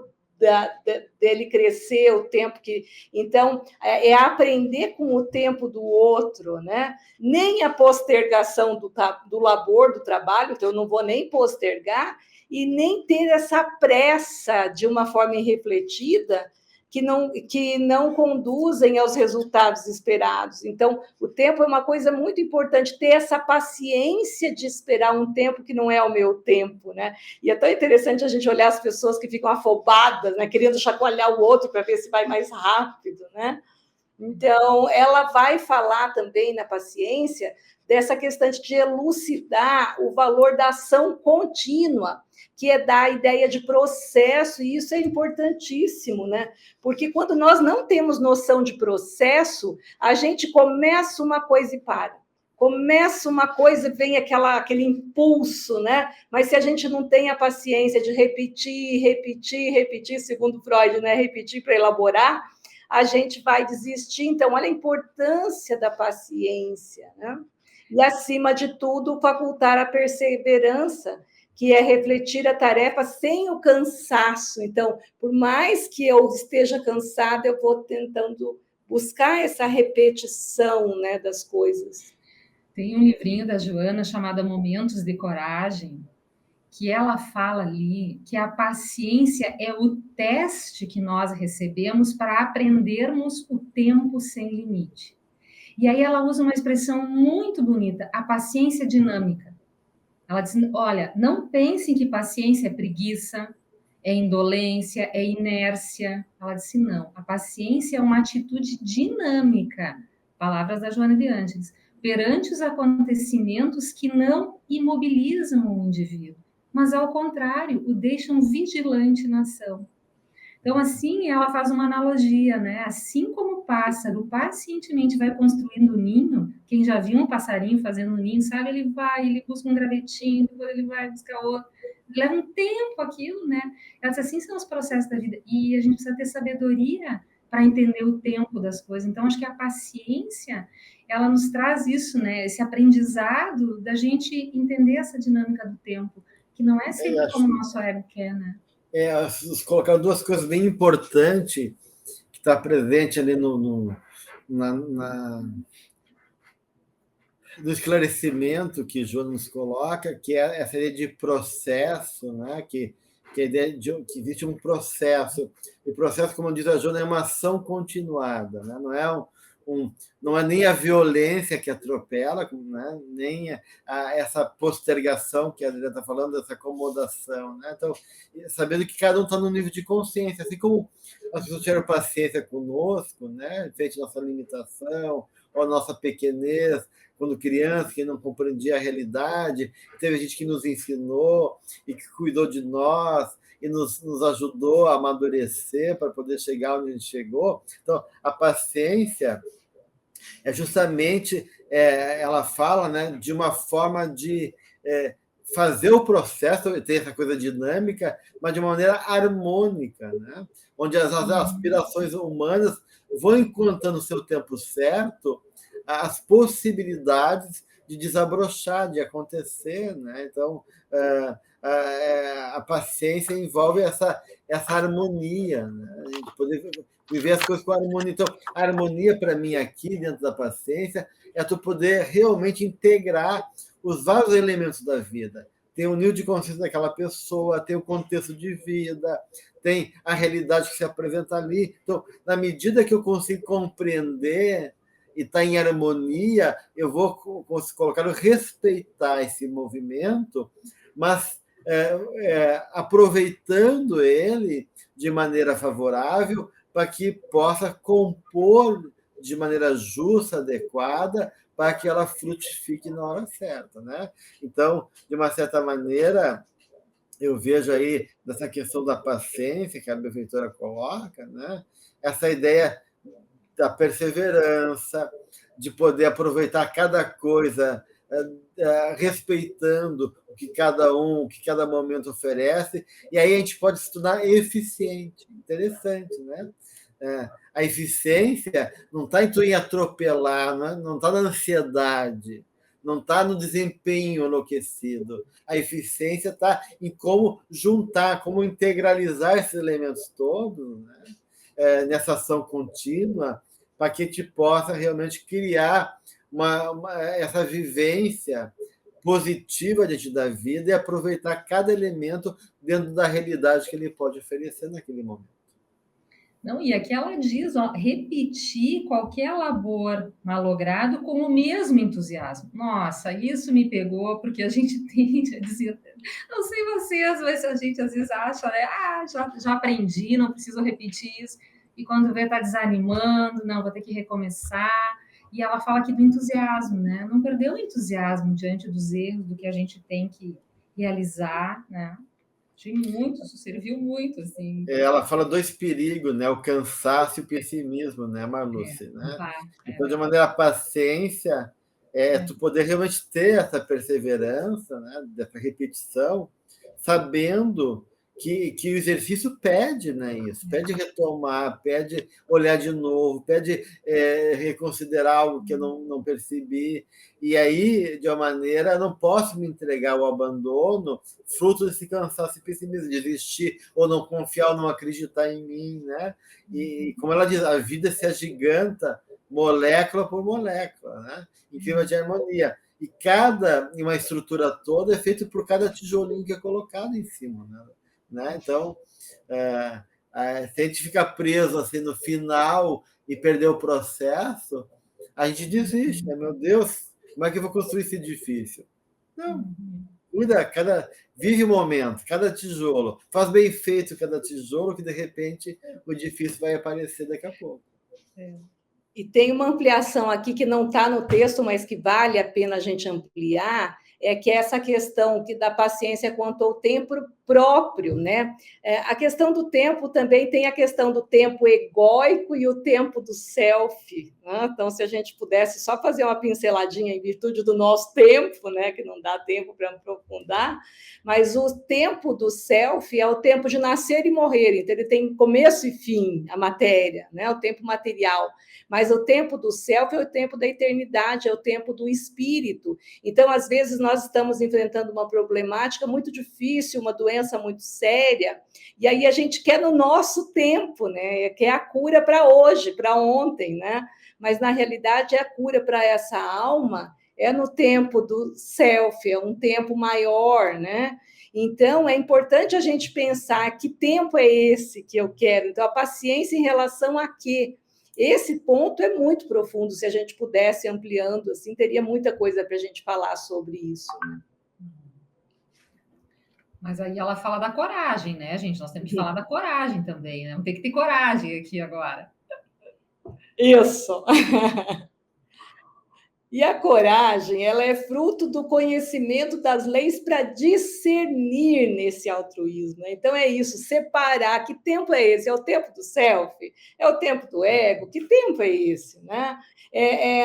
dele crescer, o tempo que. Então, é aprender com o tempo do outro, né? Nem a postergação do labor, do trabalho, então eu não vou nem postergar, e nem ter essa pressa de uma forma irrefletida que não conduzem aos resultados esperados. Então, o tempo é uma coisa muito importante, ter essa paciência de esperar um tempo que não é o meu tempo, né? E é tão interessante a gente olhar as pessoas que ficam afobadas, né? Querendo chacoalhar o outro para ver se vai mais rápido, né? Então, ela vai falar também na paciência dessa questão de elucidar o valor da ação contínua, que é dar a ideia de processo, e isso é importantíssimo, né? Porque quando nós não temos noção de processo, a gente começa uma coisa e para. Começa uma coisa, vem aquele impulso, né? Mas se a gente não tem a paciência de repetir, segundo Freud, né? Repetir para elaborar, a gente vai desistir. Então, olha a importância da paciência, né? E, acima de tudo, facultar a perseverança, que é refletir a tarefa sem o cansaço. Então, por mais que eu esteja cansada, eu vou tentando buscar essa repetição, né, das coisas. Tem um livrinho da Joana chamado Momentos de Coragem, que ela fala ali que a paciência é o teste que nós recebemos para aprendermos o tempo sem limite. E aí ela usa uma expressão muito bonita, a paciência dinâmica. Ela diz, olha, não pensem que paciência é preguiça, é indolência, é inércia. Ela disse, não, a paciência é uma atitude dinâmica, palavras da Joana de Ângeles, perante os acontecimentos que não imobilizam o indivíduo, mas, ao contrário, o deixam vigilante na ação. Então, assim, ela faz uma analogia, né? Assim como o pássaro pacientemente vai construindo o ninho, quem já viu um passarinho fazendo um ninho, sabe? Ele busca um gravetinho, depois ele vai buscar outro. Leva um tempo aquilo, né? Assim são os processos da vida. E a gente precisa ter sabedoria para entender o tempo das coisas. Então, acho que a paciência, ela nos traz isso, né? Esse aprendizado da gente entender essa dinâmica do tempo, que não é sempre como o nosso ego quer, né? Colocar duas coisas bem importantes que está presente ali no esclarecimento que Joana nos coloca, que é essa ideia de processo, né? Que a ideia de que existe um processo. E processo, como diz a Joana, é uma ação continuada, né? Não é nem a violência que atropela, né? Nem essa postergação que a Adriana está falando, essa acomodação. Né? Então, sabendo que cada um está num nível de consciência, assim como as pessoas tiveram paciência conosco, né? Frente à nossa limitação, ou a nossa pequenez, quando criança, que não compreendia a realidade, teve gente que nos ensinou e que cuidou de nós, e nos ajudou a amadurecer para poder chegar onde a gente chegou. Então, a paciência é justamente, ela fala, né, de uma forma de fazer o processo, ter essa coisa dinâmica, mas de uma maneira harmônica, né? Onde as aspirações humanas vão encontrando o seu tempo certo, as possibilidades de desabrochar, de acontecer, né? Então, a paciência envolve essa harmonia, né? A gente poder viver as coisas com harmonia. Então, a harmonia, para mim, aqui, dentro da paciência, é tu poder realmente integrar os vários elementos da vida. Tem o nível de consciência daquela pessoa, tem o contexto de vida, tem a realidade que se apresenta ali. Então, na medida que eu consigo compreender e estar em harmonia, eu vou colocar, respeitar esse movimento, mas aproveitando ele de maneira favorável para que possa compor de maneira justa, adequada, para que ela frutifique na hora certa, né? Então, de uma certa maneira, eu vejo aí nessa questão da paciência que a benfeitora coloca, né? Essa ideia da perseverança, de poder aproveitar cada coisa, respeitando o que cada momento oferece, e aí a gente pode se tornar eficiente. Interessante, né? A eficiência não está em atropelar, não está na ansiedade, não está no desempenho enlouquecido. A eficiência está em como juntar, como integralizar esses elementos todos, né? Nessa ação contínua, para que a gente possa realmente criar essa vivência positiva diante da vida e aproveitar cada elemento dentro da realidade que ele pode oferecer naquele momento. Não, e aqui ela diz, ó, repetir qualquer labor malogrado com o mesmo entusiasmo. Nossa, isso me pegou, porque a gente tende a dizer, não sei vocês, mas a gente às vezes acha, né? Já aprendi, não preciso repetir isso. E quando vê, tá desanimando, não, vou ter que recomeçar. E ela fala aqui do entusiasmo, né? Não perder o entusiasmo diante dos erros, do que a gente tem que realizar, né? Achei muito, isso serviu muito, assim. Ela fala dois perigos, né? O cansaço e o pessimismo, né, Marluce? Né? Então, de maneira, a paciência tu poder realmente ter essa perseverança, né? Dessa repetição, sabendo que o exercício pede, né, isso, pede retomar, pede olhar de novo, pede reconsiderar algo que eu não percebi, e aí, de uma maneira, eu não posso me entregar ao abandono, fruto desse cansaço e pessimismo, desistir ou não confiar ou não acreditar em mim, né? E, como ela diz, a vida se agiganta molécula por molécula, né? Em clima de harmonia. E uma estrutura toda é feita por cada tijolinho que é colocado em cima, né? Então, se a gente ficar preso assim no final e perder o processo, a gente desiste, né? Meu Deus, como é que eu vou construir esse edifício? Não, vive o momento, cada tijolo, faz bem feito cada tijolo, que de repente o edifício vai aparecer daqui a pouco. E tem uma ampliação aqui que não está no texto, mas que vale a pena a gente ampliar, que é essa questão da paciência quanto ao tempo próprio, né? A questão do tempo também tem a questão do tempo egóico e o tempo do self, né? Então, se a gente pudesse só fazer uma pinceladinha em virtude do nosso tempo, né? Que não dá tempo para aprofundar, mas o tempo do self é o tempo de nascer e morrer, então ele tem começo e fim, a matéria, né? O tempo material. Mas o tempo do self é o tempo da eternidade, é o tempo do espírito. Então, às vezes, nós estamos enfrentando uma problemática muito difícil, uma doença muito séria, e aí a gente quer no nosso tempo, né? Quer a cura para hoje, para ontem, né? Mas, na realidade, a cura para essa alma é no tempo do self, é um tempo maior, né? Então, é importante a gente pensar que tempo é esse que eu quero. Então, a paciência em relação a quê? Esse ponto é muito profundo, se a gente pudesse ampliando, assim, teria muita coisa para a gente falar sobre isso. Né? Mas aí ela fala da coragem, né, gente? Nós temos que falar da coragem também, né? Vamos ter que ter coragem aqui agora. Isso! E a coragem, ela é fruto do conhecimento das leis para discernir nesse altruísmo. Então, é isso, separar. Que tempo é esse? É o tempo do self? É o tempo do ego? Que tempo é esse? Né?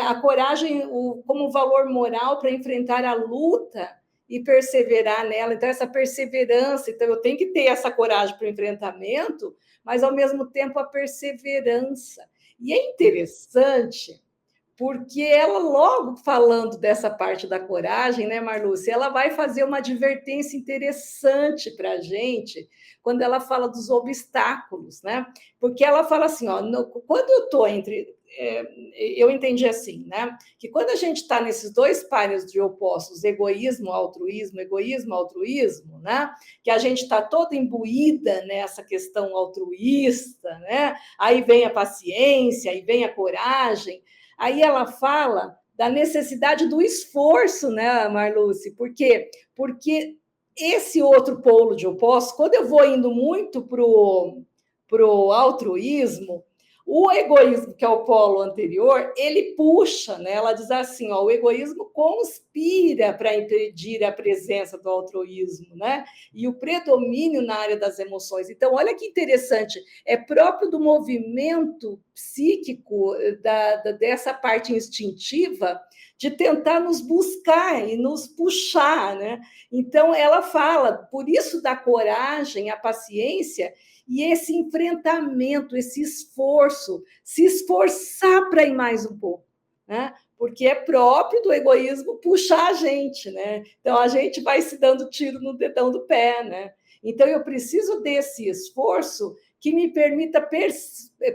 A coragem como valor moral para enfrentar a luta e perseverar nela. Então, essa perseverança. Então, eu tenho que ter essa coragem para o enfrentamento, mas, ao mesmo tempo, a perseverança. E é interessante, porque ela, logo falando dessa parte da coragem, né, Marluce, ela vai fazer uma advertência interessante para a gente quando ela fala dos obstáculos, né? Porque ela fala assim, ó, quando eu estou entre. Eu entendi assim, né? Que quando a gente está nesses dois pares de opostos, egoísmo, altruísmo, né? Que a gente está toda imbuída nessa questão altruísta, né? Aí vem a paciência, aí vem a coragem. Aí ela fala da necessidade do esforço, né, Marluce? Por quê? Porque esse outro polo de opostos, quando eu vou indo muito para o altruísmo, o egoísmo, que é o polo anterior, ele puxa, né? Ela diz assim, ó, o egoísmo conspira para impedir a presença do altruísmo, né? E o predomínio na área das emoções. Então, olha que interessante, é próprio do movimento psíquico, dessa parte instintiva, de tentar nos buscar e nos puxar, né? Então, ela fala, por isso da coragem, a paciência, e esse enfrentamento, esse esforço, se esforçar para ir mais um pouco, né? Porque é próprio do egoísmo puxar a gente, né? Então a gente vai se dando tiro no dedão do pé, né? Então eu preciso desse esforço que me permita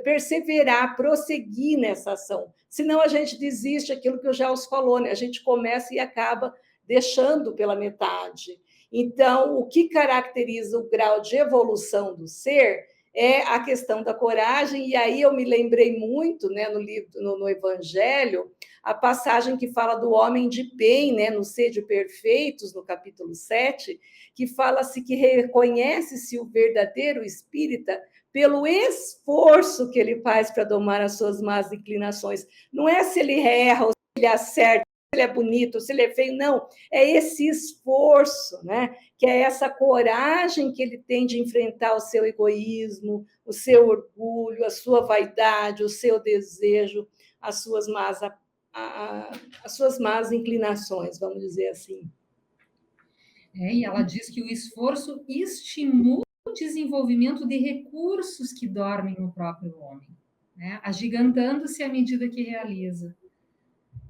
perseverar, prosseguir nessa ação. Senão a gente desiste, aquilo que o Gels falou, né? A gente começa e acaba deixando pela metade. Então, o que caracteriza o grau de evolução do ser é a questão da coragem, e aí eu me lembrei muito, né, no livro, no Evangelho, a passagem que fala do homem de bem, né, no Sede Perfeitos, no capítulo 7, que fala-se que reconhece-se o verdadeiro espírita pelo esforço que ele faz para domar as suas más inclinações. Não é se ele erra ou se ele acerta, se ele é bonito, se ele é feio, não. É esse esforço, né? Que é essa coragem que ele tem de enfrentar o seu egoísmo, o seu orgulho, a sua vaidade, o seu desejo, as suas más inclinações, vamos dizer assim. E ela diz que o esforço estimula o desenvolvimento de recursos que dormem no próprio homem, né? Agigantando-se à medida que realiza.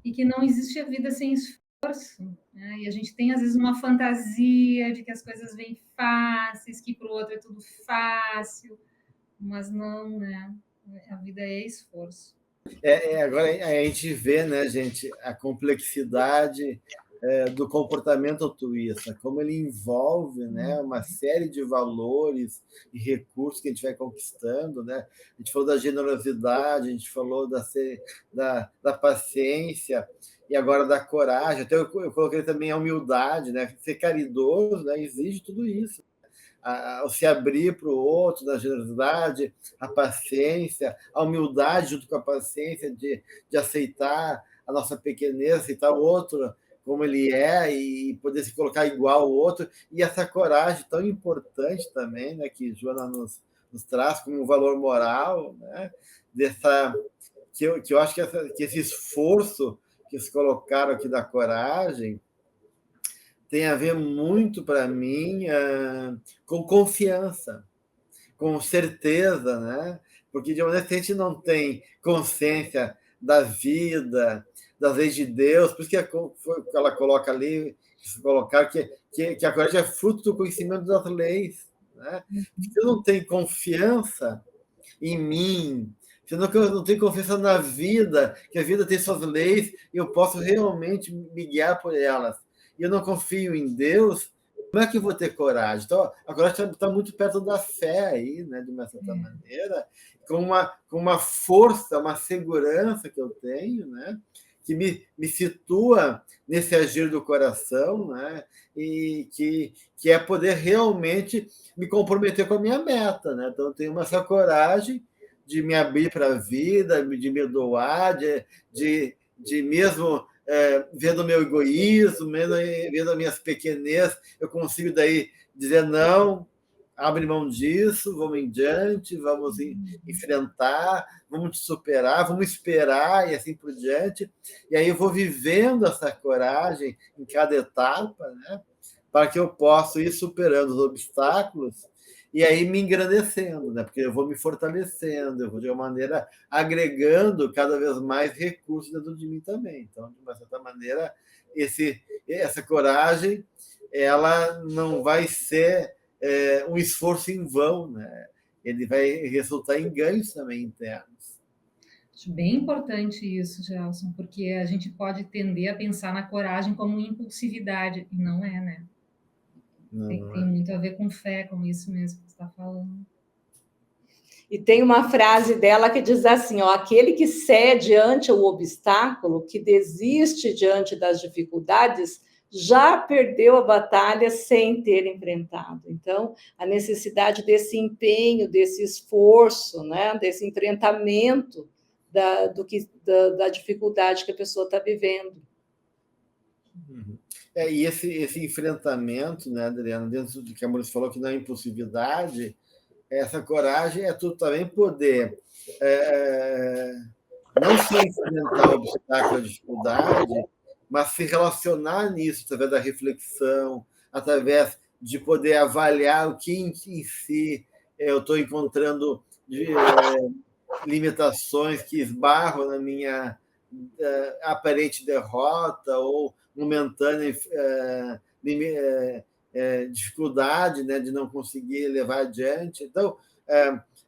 E que não existe a vida sem esforço, né? E a gente tem, às vezes, uma fantasia de que as coisas vêm fáceis, que para o outro é tudo fácil, mas não, né? A vida é esforço. Agora a gente vê, né, gente, a complexidade do comportamento altruísta, como ele envolve, né, uma série de valores e recursos que a gente vai conquistando, né? A gente falou da generosidade, a gente falou da paciência e agora da coragem. Até eu coloquei também a humildade, né? Ser caridoso, né, exige tudo isso. Ao se abrir para o outro, da generosidade, a paciência, a humildade junto com a paciência de aceitar a nossa pequenez, aceitar o outro como ele é e poder se colocar igual ao outro, e essa coragem tão importante também, né, que Joana nos traz como um valor moral, né, que eu acho que esse esforço que se colocaram aqui da coragem tem a ver muito, para mim, com confiança, com certeza, né? Porque, de maneira que a gente não tem consciência da vida, das leis de Deus, por isso que ela coloca ali, colocar que a coragem é fruto do conhecimento das leis. Né? Se eu não tenho confiança em mim, se eu não tenho confiança na vida, que a vida tem suas leis e eu posso realmente me guiar por elas, e eu não confio em Deus, como é que eu vou ter coragem? Então, a coragem está muito perto da fé aí, né, de uma certa maneira, com uma força, uma segurança que eu tenho, né, que me situa nesse agir do coração, né, e que é poder realmente me comprometer com a minha meta. Né? Então, eu tenho essa coragem de me abrir para a vida, de me doar, de mesmo vendo o meu egoísmo, vendo as minhas pequenez, eu consigo daí dizer não, abre mão disso, vamos em diante, vamos enfrentar, vamos superar, vamos esperar e assim por diante. E aí eu vou vivendo essa coragem em cada etapa, né, para que eu possa ir superando os obstáculos e aí me engrandecendo, né? Porque eu vou me fortalecendo, eu vou, de uma maneira, agregando cada vez mais recursos dentro de mim também. Então, de uma certa maneira, essa coragem ela não vai ser um esforço em vão, né? Ele vai resultar em ganhos também internos. Acho bem importante isso, Gelson, porque a gente pode tender a pensar na coragem como impulsividade, e não é, né? Tem muito a ver com fé, com isso mesmo que você está falando. E tem uma frase dela que diz assim, ó, aquele que cede ante o obstáculo, que desiste diante das dificuldades, já perdeu a batalha sem ter enfrentado. Então, a necessidade desse empenho, desse esforço, né, desse enfrentamento da dificuldade que a pessoa está vivendo. E esse enfrentamento, né, Adriana, dentro do que a Maurício falou, que não é impulsividade, essa coragem é tu também poder não só enfrentar o obstáculo, a dificuldade, mas se relacionar nisso através da reflexão, através de poder avaliar o que em si eu estou encontrando de limitações que esbarram na minha aparente derrota ou momentânea dificuldade, né, de não conseguir levar adiante. Então,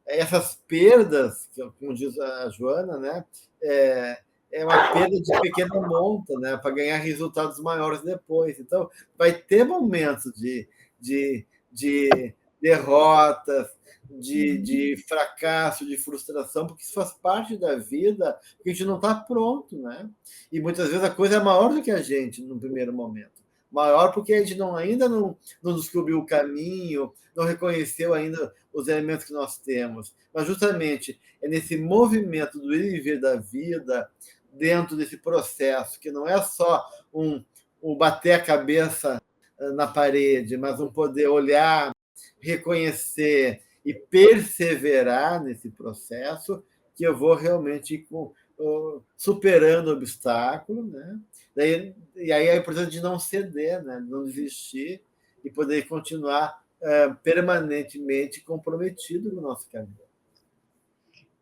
essas perdas, como diz a Joana, né, é uma perda de pequena monta, né, para ganhar resultados maiores depois. Então, vai ter momentos de derrotas, de fracasso, de frustração, porque isso faz parte da vida, porque a gente não está pronto, né? E muitas vezes a coisa é maior do que a gente no primeiro momento. Maior porque a gente ainda não descobriu o caminho, não reconheceu ainda os elementos que nós temos. Mas justamente é nesse movimento do ir e vir da vida, dentro desse processo, que não é só um bater a cabeça na parede, mas um poder olhar, reconhecer e perseverar nesse processo, que eu vou realmente superando o obstáculo, né? E aí a importância de não ceder, né? Não desistir e poder continuar permanentemente comprometido no nosso caminho.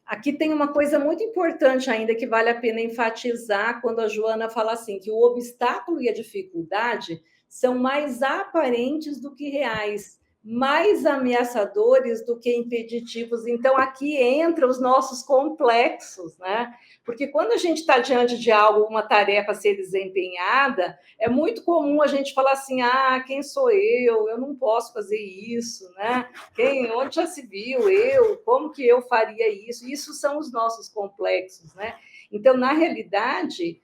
Aqui tem uma coisa muito importante ainda que vale a pena enfatizar quando a Joana fala assim, que o obstáculo e a dificuldade são mais aparentes do que reais, mais ameaçadores do que impeditivos. Então, aqui entra os nossos complexos, né? Porque quando a gente está diante de algo, uma tarefa a ser desempenhada, é muito comum a gente falar assim, quem sou eu? Eu não posso fazer isso, né? Onde já se viu eu? Como que eu faria isso? Isso são os nossos complexos, né? Então, na realidade,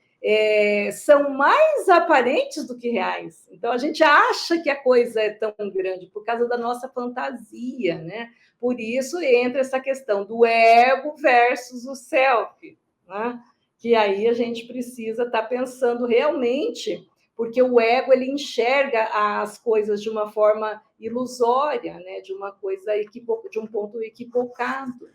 são mais aparentes do que reais. Então, a gente acha que a coisa é tão grande por causa da nossa fantasia, né? Por isso entra essa questão do ego versus o self, né? Que aí a gente precisa estar pensando realmente, porque o ego ele enxerga as coisas de uma forma ilusória, né? De uma coisa de um ponto equivocado.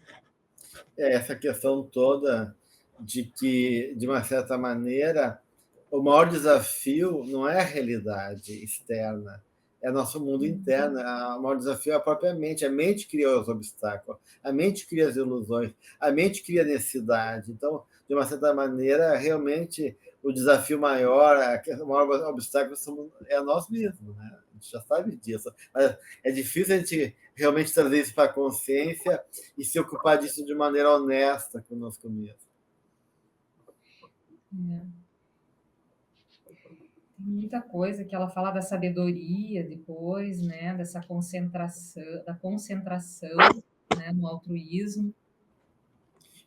Essa questão toda de que, de uma certa maneira, o maior desafio não é a realidade externa, é nosso mundo interno. O maior desafio é a própria mente. A mente cria os obstáculos, a mente cria as ilusões, a mente cria a necessidade. Então, de uma certa maneira, realmente, o desafio maior, o maior obstáculo é nós mesmos, né? A gente já sabe disso. Mas é difícil a gente realmente trazer isso para a consciência e se ocupar disso de maneira honesta conosco mesmo. Tem muita coisa que ela fala da sabedoria depois, né? Dessa concentração, da concentração, né? No altruísmo.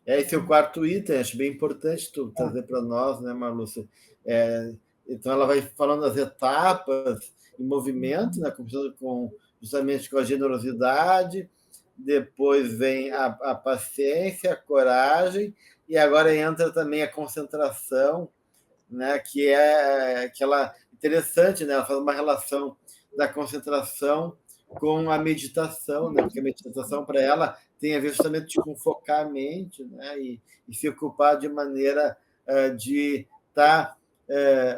Esse é o quarto item, acho bem importante tu trazer para nós, né, Marlúcia? Então, ela vai falando das etapas em movimento, né, justamente com a generosidade, depois vem a paciência, a coragem, e agora entra também a concentração, né, que é aquela interessante, né? Ela faz uma relação da concentração com a meditação, né? Porque a meditação para ela tem a ver justamente com focar a mente, né? E se ocupar de maneira de estar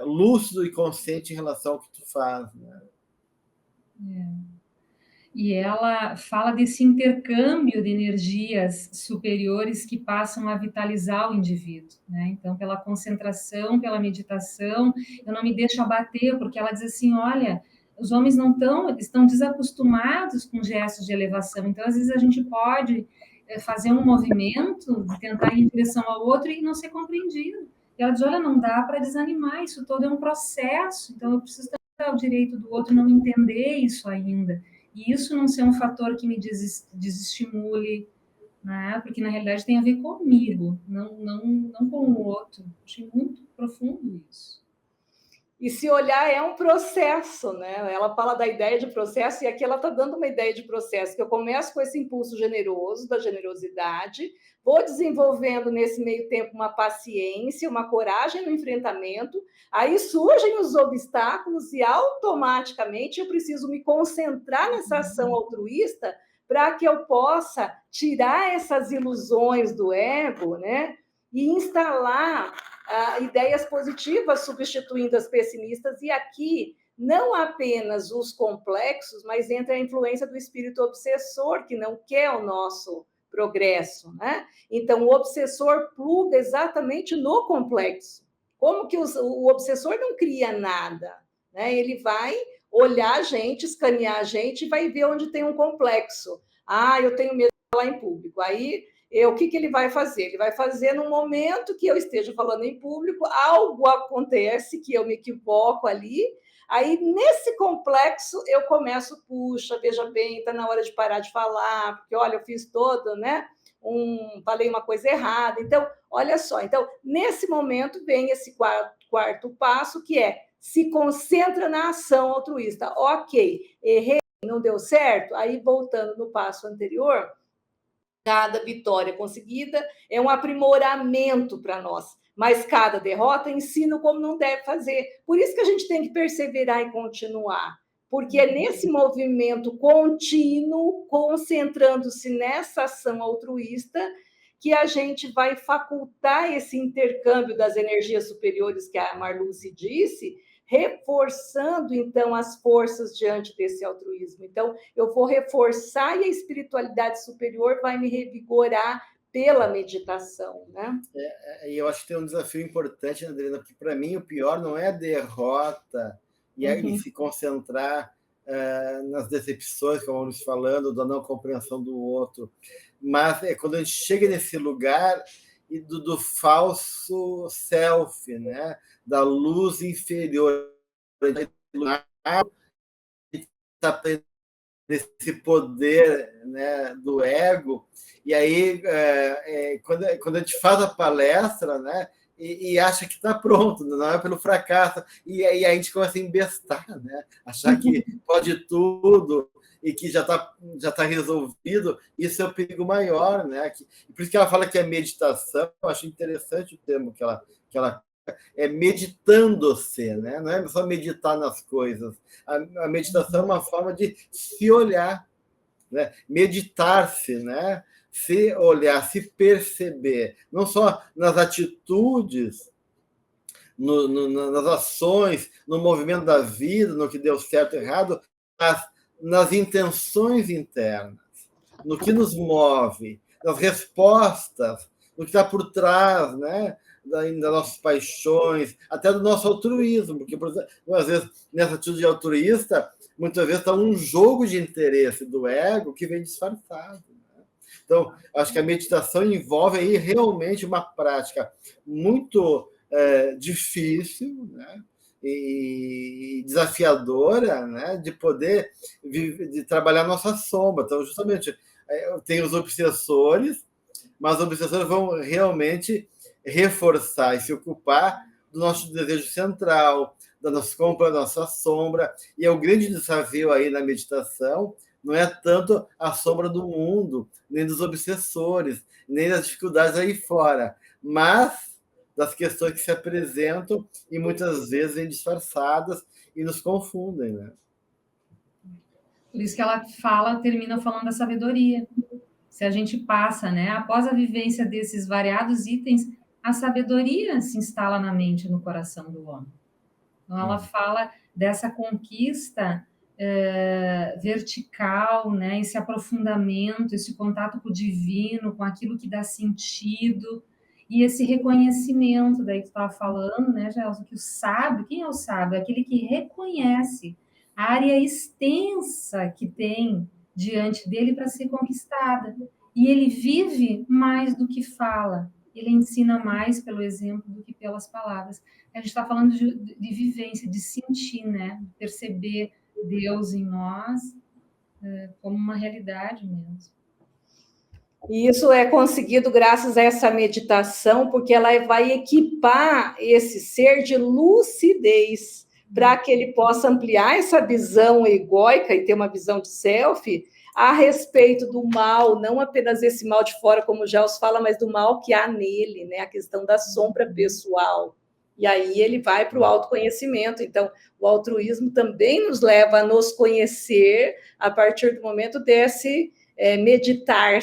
lúcido e consciente em relação ao que tu faz, né? E ela fala desse intercâmbio de energias superiores que passam a vitalizar o indivíduo, né? Então, pela concentração, pela meditação, eu não me deixo abater, porque ela diz assim, olha, os homens não estão desacostumados com gestos de elevação, então, às vezes, a gente pode fazer um movimento de tentar ir em direção ao outro e não ser compreendido. E ela diz, olha, não dá para desanimar, isso todo é um processo, então eu preciso dar o direito do outro não entender isso ainda. E isso não ser um fator que me desestimule, né? Porque na realidade tem a ver comigo, não com o outro. Achei muito profundo isso. E se olhar é um processo, né? Ela fala da ideia de processo, e aqui ela está dando uma ideia de processo, que eu começo com esse impulso generoso, da generosidade, vou desenvolvendo nesse meio tempo uma paciência, uma coragem no enfrentamento, aí surgem os obstáculos e automaticamente eu preciso me concentrar nessa ação altruísta para que eu possa tirar essas ilusões do ego, né? E instalar ideias positivas substituindo as pessimistas, e aqui não apenas os complexos, mas entra a influência do espírito obsessor, que não quer o nosso progresso, né? Então, o obsessor pluga exatamente no complexo. Como que o obsessor não cria nada, né? Ele vai olhar a gente, escanear a gente e vai ver onde tem um complexo. Ah, eu tenho medo de falar em público. Aí o que ele vai fazer? Ele vai fazer no momento que eu esteja falando em público, algo acontece que eu me equivoco ali, aí nesse complexo eu começo, puxa, veja bem, está na hora de parar de falar, porque olha, eu fiz todo, né? Falei uma coisa errada. Então, olha só, então, nesse momento vem esse quarto passo, que é se concentra na ação altruísta. Ok, errei, não deu certo, aí voltando no passo anterior, cada vitória conseguida é um aprimoramento para nós, mas cada derrota ensina como não deve fazer. Por isso que a gente tem que perseverar e continuar, porque é nesse movimento contínuo, concentrando-se nessa ação altruísta, que a gente vai facultar esse intercâmbio das energias superiores que a Marluce disse, reforçando, então, as forças diante desse altruísmo. Então, eu vou reforçar e a espiritualidade superior vai me revigorar pela meditação, né? E eu acho que tem um desafio importante, Adriana, porque para mim o pior não é a derrota e se concentrar nas decepções, como vamos falando, da não compreensão do outro, mas é quando a gente chega nesse lugar do falso self, né? Da luz inferior, está nesse poder, né, do ego. E aí, quando a gente faz a palestra, né, e acha que está pronto, não é pelo fracasso, e aí a gente começa a embestar, né, achar que pode tudo e que já tá resolvido, isso é o perigo maior, né? Por isso que ela fala que é meditação. Eu acho interessante o termo que ela é meditando-se, né? Não é só meditar nas coisas. A meditação é uma forma de se olhar, né? Meditar-se, né? Se olhar, se perceber, não só nas atitudes, nas ações, no movimento da vida, no que deu certo e errado, mas nas intenções internas, no que nos move, nas respostas, no que está por trás, né? Das nossas paixões, até do nosso altruísmo, porque, por exemplo, às vezes, nessa atitude altruísta, muitas vezes está um jogo de interesse do ego que vem disfarçado. Né? Então, acho que a meditação envolve aí realmente uma prática muito difícil, né? E desafiadora, né? De poder de trabalhar nossa sombra. Então, justamente, tem os obsessores, mas os obsessores vão realmente reforçar e se ocupar do nosso desejo central, da nossa compra, da nossa sombra. E é o grande desafio aí na meditação, não é tanto a sombra do mundo, nem dos obsessores, nem das dificuldades aí fora, mas das questões que se apresentam e muitas vezes vêm disfarçadas e nos confundem, né? Por isso que ela termina falando da sabedoria. Se a gente passa, né, após a vivência desses variados itens, a sabedoria se instala na mente e no coração do homem. Então, ela fala dessa conquista vertical, né? Esse aprofundamento, esse contato com o divino, com aquilo que dá sentido, e esse reconhecimento, daí que tu estava falando, né, Gelson, que o sábio, quem é o sábio? É aquele que reconhece a área extensa que tem diante dele para ser conquistada. E ele vive mais do que fala, ele ensina mais pelo exemplo do que pelas palavras. A gente está falando de vivência, de sentir, né? De perceber Deus em nós como uma realidade mesmo. E isso é conseguido graças a essa meditação, porque ela vai equipar esse ser de lucidez para que ele possa ampliar essa visão egóica e ter uma visão de self a respeito do mal, não apenas esse mal de fora, como o Gels fala, mas do mal que há nele, né? A questão da sombra pessoal. E aí ele vai para o autoconhecimento. Então, o altruísmo também nos leva a nos conhecer a partir do momento desse meditar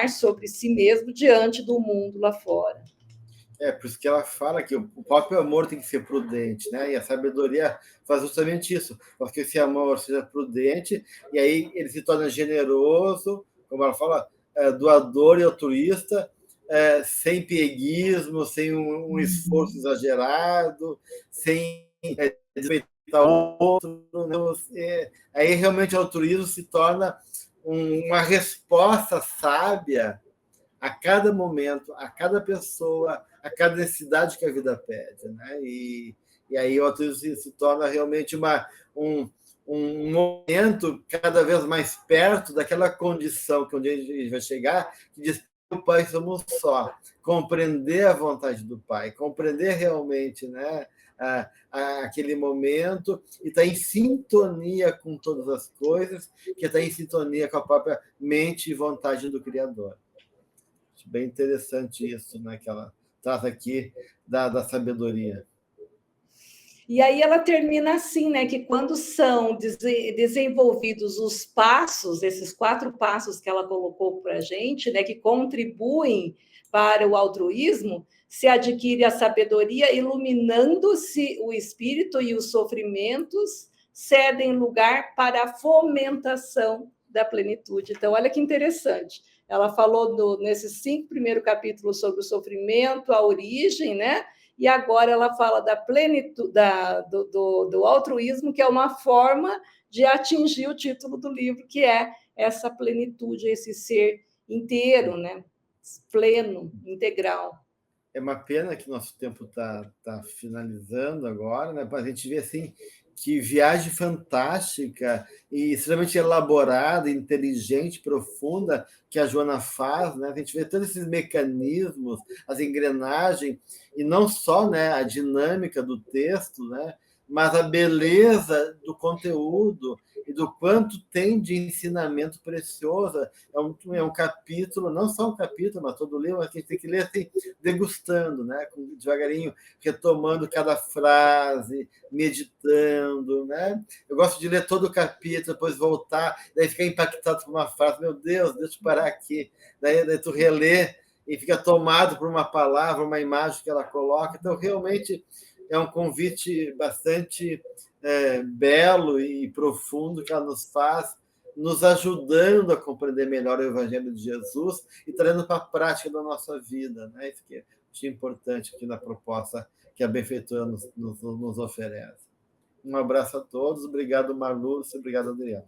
sobre si mesmo diante do mundo lá fora. Por isso que ela fala que o próprio amor tem que ser prudente, né? E a sabedoria faz justamente isso, porque esse amor seja prudente, e aí ele se torna generoso, como ela fala, doador e altruísta, sem pieguismo, sem um esforço exagerado, sem desrespeitar o outro. Né? Aí realmente o altruísmo se torna uma resposta sábia a cada momento, a cada pessoa, a cada necessidade que a vida pede. Né? E aí o altruísmo se torna realmente um momento cada vez mais perto daquela condição que um dia a gente vai chegar, que diz que o Pai somos só. Compreender a vontade do Pai, compreender realmente, né, aquele momento e estar em sintonia com todas as coisas, que está em sintonia com a própria mente e vontade do Criador. Acho bem interessante isso, né, que ela traz aqui da sabedoria. E aí ela termina assim, né? Que quando são desenvolvidos os passos, esses 4 passos que ela colocou para a gente, né? Que contribuem para o altruísmo, se adquire a sabedoria, iluminando-se o espírito e os sofrimentos cedem lugar para a fomentação da plenitude. Então, olha que interessante. Ela falou nesses 5 primeiros capítulos sobre o sofrimento, a origem, né? E agora ela fala da plenitude, do altruísmo, que é uma forma de atingir o título do livro, que é essa plenitude, esse ser inteiro, né? Pleno, integral. É uma pena que nosso tempo está finalizando agora, né? Para a gente ver assim, que viagem fantástica e extremamente elaborada, inteligente, profunda que a Joana faz, né? A gente vê todos esses mecanismos, as engrenagens, e não só, né, a dinâmica do texto, né, mas a beleza do conteúdo e do quanto tem de ensinamento precioso. É um capítulo, não só um capítulo, mas todo o livro, que a gente tem que ler assim, degustando, né, devagarinho, retomando cada frase, meditando, né? Eu gosto de ler todo o capítulo, depois voltar, daí ficar impactado por uma frase, meu Deus, deixa eu parar aqui, daí tu relê e fica tomado por uma palavra, uma imagem que ela coloca. Então, realmente é um convite bastante belo e profundo que ela nos faz, nos ajudando a compreender melhor o Evangelho de Jesus e trazendo para a prática da nossa vida. Né? Isso que é importante aqui na proposta que a benfeitora nos oferece. Um abraço a todos. Obrigado, Marlúcia. Obrigado, Adriana.